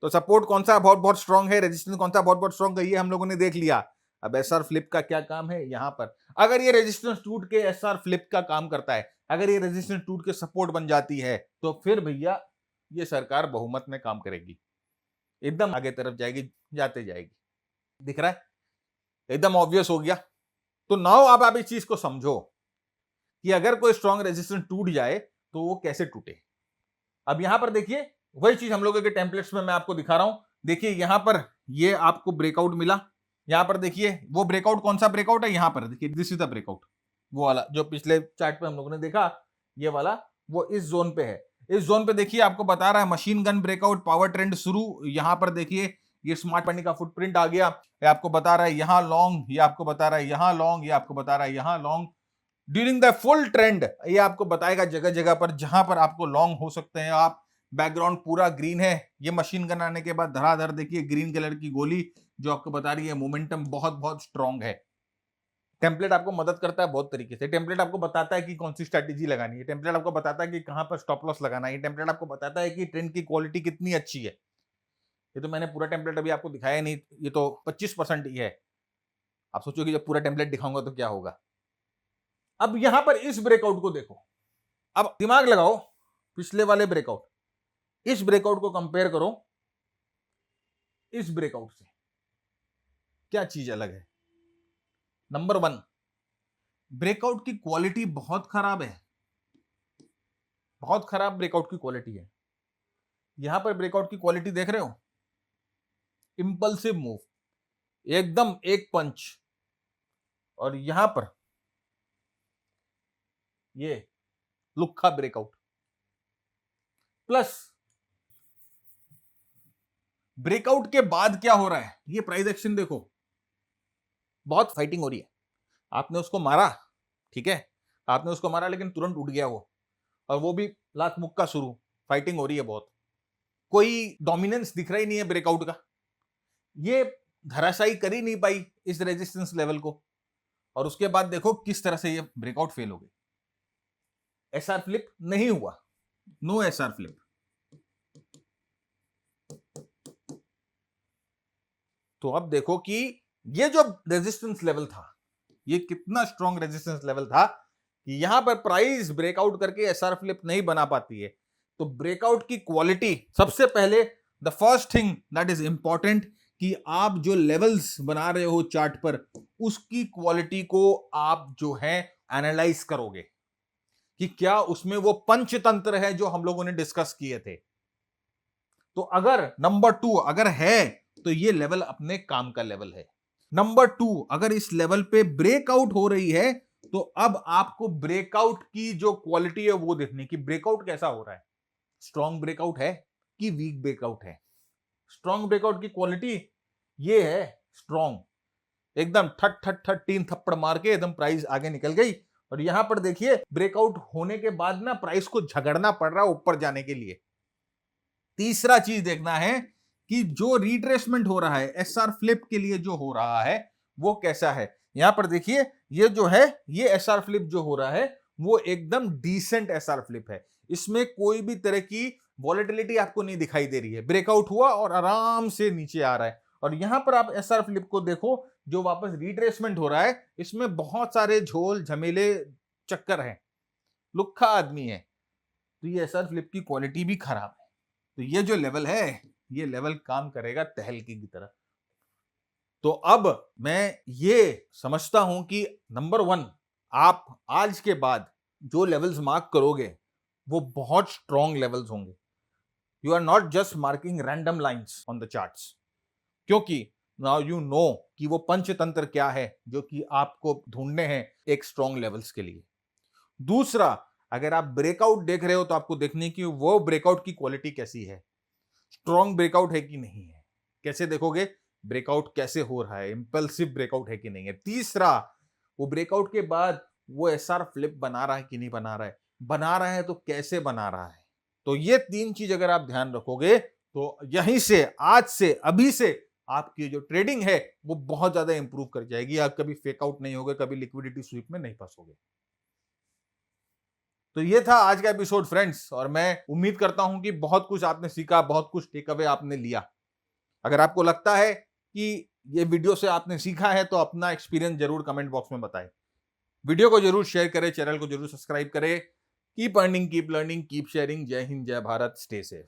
तो सपोर्ट कौन सा बहुत बहुत स्ट्रांग है, रेजिस्टेंस कौन सा बहुत बहुत स्ट्रांग है, ये हम लोगों ने देख लिया। अब एसआर फ्लिप का क्या काम है, यहां पर अगर ये रेजिस्टेंस टूट के एसआर फ्लिप का काम करता है, अगर ये रेजिस्टेंस टूट के सपोर्ट बन जाती है, तो फिर भैया ये सरकार बहुमत में काम करेगी, एकदम आगे तरफ जाएगी, जाते जाएगी। दिख रहा है? एकदम ऑब्वियस हो गया। तो नाउ अब आप इस चीज को समझो कि अगर कोई स्ट्रॉन्ग रेजिस्टेंस टूट जाए तो वो कैसे टूटे। अब यहां पर देखिए वही चीज हम लोगों के टेम्पलेट्स में मैं आपको दिखा रहा हूं। देखिए यहां पर ये आपको ब्रेकआउट मिला, यहां पर देखिए वो ब्रेकआउट कौन सा ब्रेकआउट है, यहां पर देखिए दिस इज द ब्रेकआउट, वो वाला जो पिछले चार्ट पे हम लोगों ने देखा, ये वाला वो इस जोन पे है। इस जोन पे देखिए आपको बता रहा है machine gun breakout, power trend शुरू। यहां पर देखिए ये स्मार्ट मनी का फुटप्रिंट आ गया, ये आपको बता रहा है यहां लॉन्ग, ये आपको बता रहा है यहां लॉन्ग, ये आपको बता रहा है यहां long during the full trend. ये आपको बताएगा जगह जगह पर जहां पर आपको लॉन्ग हो सकते हैं आप। बैकग्राउंड पूरा ग्रीन है, ये मशीन गन आने के बाद धड़ाधड़ देखिए ग्रीन कलर की गोली जो आपको बता रही है मोमेंटम बहुत बहुत स्ट्रांग है। टेम्पलेट आपको मदद करता है बहुत तरीके से। टेम्पलेट आपको बताता है कि कौन सी स्ट्रैटेजी लगानी है, टेम्पलेट आपको बताता है कि कहां पर स्टॉप लॉस लगाना है, टेम्पलेट आपको बताता है कि ट्रेंड की क्वालिटी कितनी अच्छी है। ये तो मैंने पूरा टेम्पलेट अभी आपको दिखाया नहीं, ये तो 25% ही है। आप सोचो कि जब पूरा टेम्पलेट दिखाऊंगा तो क्या होगा। अब यहां पर इस ब्रेकआउट को देखो, अब दिमाग लगाओ, पिछले वाले ब्रेकआउट, इस ब्रेकआउट को कंपेयर करो इस ब्रेकआउट से, क्या चीज अलग है। नंबर 1, ब्रेकआउट की क्वालिटी बहुत खराब है, बहुत खराब ब्रेकआउट की क्वालिटी है। यहां पर ब्रेकआउट की क्वालिटी देख रहे हो, इंपल्सिव मूव, एकदम एक पंच। और यहां पर ये लुक्खा ब्रेकआउट। प्लस ब्रेकआउट के बाद क्या हो रहा है, ये प्राइस एक्शन देखो, बहुत फाइटिंग हो रही है। आपने उसको मारा, ठीक है, आपने उसको मारा लेकिन तुरंत उठ गया वो, और वो भी लात मुक्का शुरू, फाइटिंग हो रही है बहुत। कोई डोमिनेंस दिख रहा ही नहीं है ब्रेकआउट का, ये धराशायी कर ही नहीं पाई इस रेजिस्टेंस लेवल को। और उसके बाद देखो किस तरह से ये ब्रेकआउट फेल हो गई। एसआर फ्लिप नहीं हुआ, नो एसआर फ्लिप। तो अब देखो कि ये जो रेजिस्टेंस लेवल था, ये कितना स्ट्रॉन्ग रेजिस्टेंस लेवल था कि यहां पर प्राइस ब्रेकआउट करके एसआर फ्लिप नहीं बना पाती है। तो ब्रेकआउट की क्वालिटी, सबसे पहले the first thing that is important कि आप जो लेवल्स बना रहे हो चार्ट पर, उसकी क्वालिटी को आप जो है एनालाइज करोगे कि क्या उसमें वो पंचतंत्र है जो हम लोगों ने डिस्कस किए थे। तो अगर नंबर 2 अगर है तो ये लेवल अपने काम का लेवल है। नंबर 2, अगर इस लेवल पे ब्रेकआउट हो रही है तो अब आपको ब्रेकआउट की जो क्वालिटी है वो देखनी कि ब्रेकआउट कैसा हो रहा है, स्ट्रॉन्ग ब्रेकआउट है कि वीक ब्रेकआउट है। स्ट्रॉन्ग ब्रेकआउट की क्वालिटी ये है, स्ट्रॉन्ग, एकदम ठट ठट ठट 3 थप्पड़ मार के एकदम प्राइस आगे निकल गई। और यहां पर देखिए ब्रेकआउट होने के बाद ना प्राइस को झगड़ना पड़ रहा है ऊपर जाने के लिए। तीसरा चीज देखना है कि जो रिट्रेसमेंट हो रहा है एसआर फ्लिप के लिए जो हो रहा है वो कैसा है। यहां पर देखिए ये जो है, ये एसआर फ्लिप जो हो रहा है वो एकदम डिसेंट एसआर फ्लिप है, इसमें कोई भी तरह की वॉलेटिलिटी आपको नहीं दिखाई दे रही है। ब्रेकआउट हुआ और आराम से नीचे आ रहा है। और यहां पर आप एसआर फ्लिप को देखो जो वापस रिट्रेसमेंट हो रहा है, इसमें बहुत सारे झोल झमेले चक्कर हैं, लुक्खा आदमी है। तो ये एसआर फ्लिप की क्वालिटी भी खराब है। तो ये जो लेवल है, ये लेवल काम करेगा तहलकी की तरह। तो अब मैं ये समझता हूं कि नंबर 1, आप आज के बाद जो लेवल्स मार्क करोगे वो बहुत स्ट्रॉन्ग लेवल्स होंगे। You are not just marking random lines on the charts, क्योंकि नाउ यू नो कि वो पंचतंत्र क्या है जो कि आपको ढूंढने हैं एक स्ट्रॉन्ग लेवल्स के लिए। दूसरा, अगर आप ब्रेकआउट देख रहे हो तो आपको देखने की वो ब्रेकआउट की क्वालिटी कैसी है, स्ट्रॉन्ग ब्रेकआउट है कि नहीं है। कैसे देखोगे, ब्रेकआउट कैसे हो रहा है, इंपल्सिव ब्रेकआउट है कि नहीं है। तीसरा, वो ब्रेकआउट के बाद वो एसआर फ्लिप बना रहा है कि नहीं बना रहा है, बना रहा है तो कैसे बना रहा है। तो ये 3 चीज अगर आप ध्यान रखोगे तो यहीं से, आज से, अभी से आपकी जो ट्रेडिंग है वो बहुत ज्यादा इंप्रूव कर जाएगी। आप कभी फेक आउट नहीं होगे, कभी लिक्विडिटी स्वीप में नहीं फंसोगे। तो ये था आज का एपिसोड फ्रेंड्स, और मैं उम्मीद करता हूं कि बहुत कुछ आपने सीखा, बहुत कुछ टेक अवे आपने लिया। अगर आपको लगता है कि ये वीडियो से आपने सीखा है तो अपना एक्सपीरियंस जरूर कमेंट बॉक्स में बताएं। वीडियो को जरूर शेयर करें, चैनल को जरूर सब्सक्राइब करें। Keep earning, keep learning, keep sharing. जय हिंद, जय भारत, स्टे सेफ।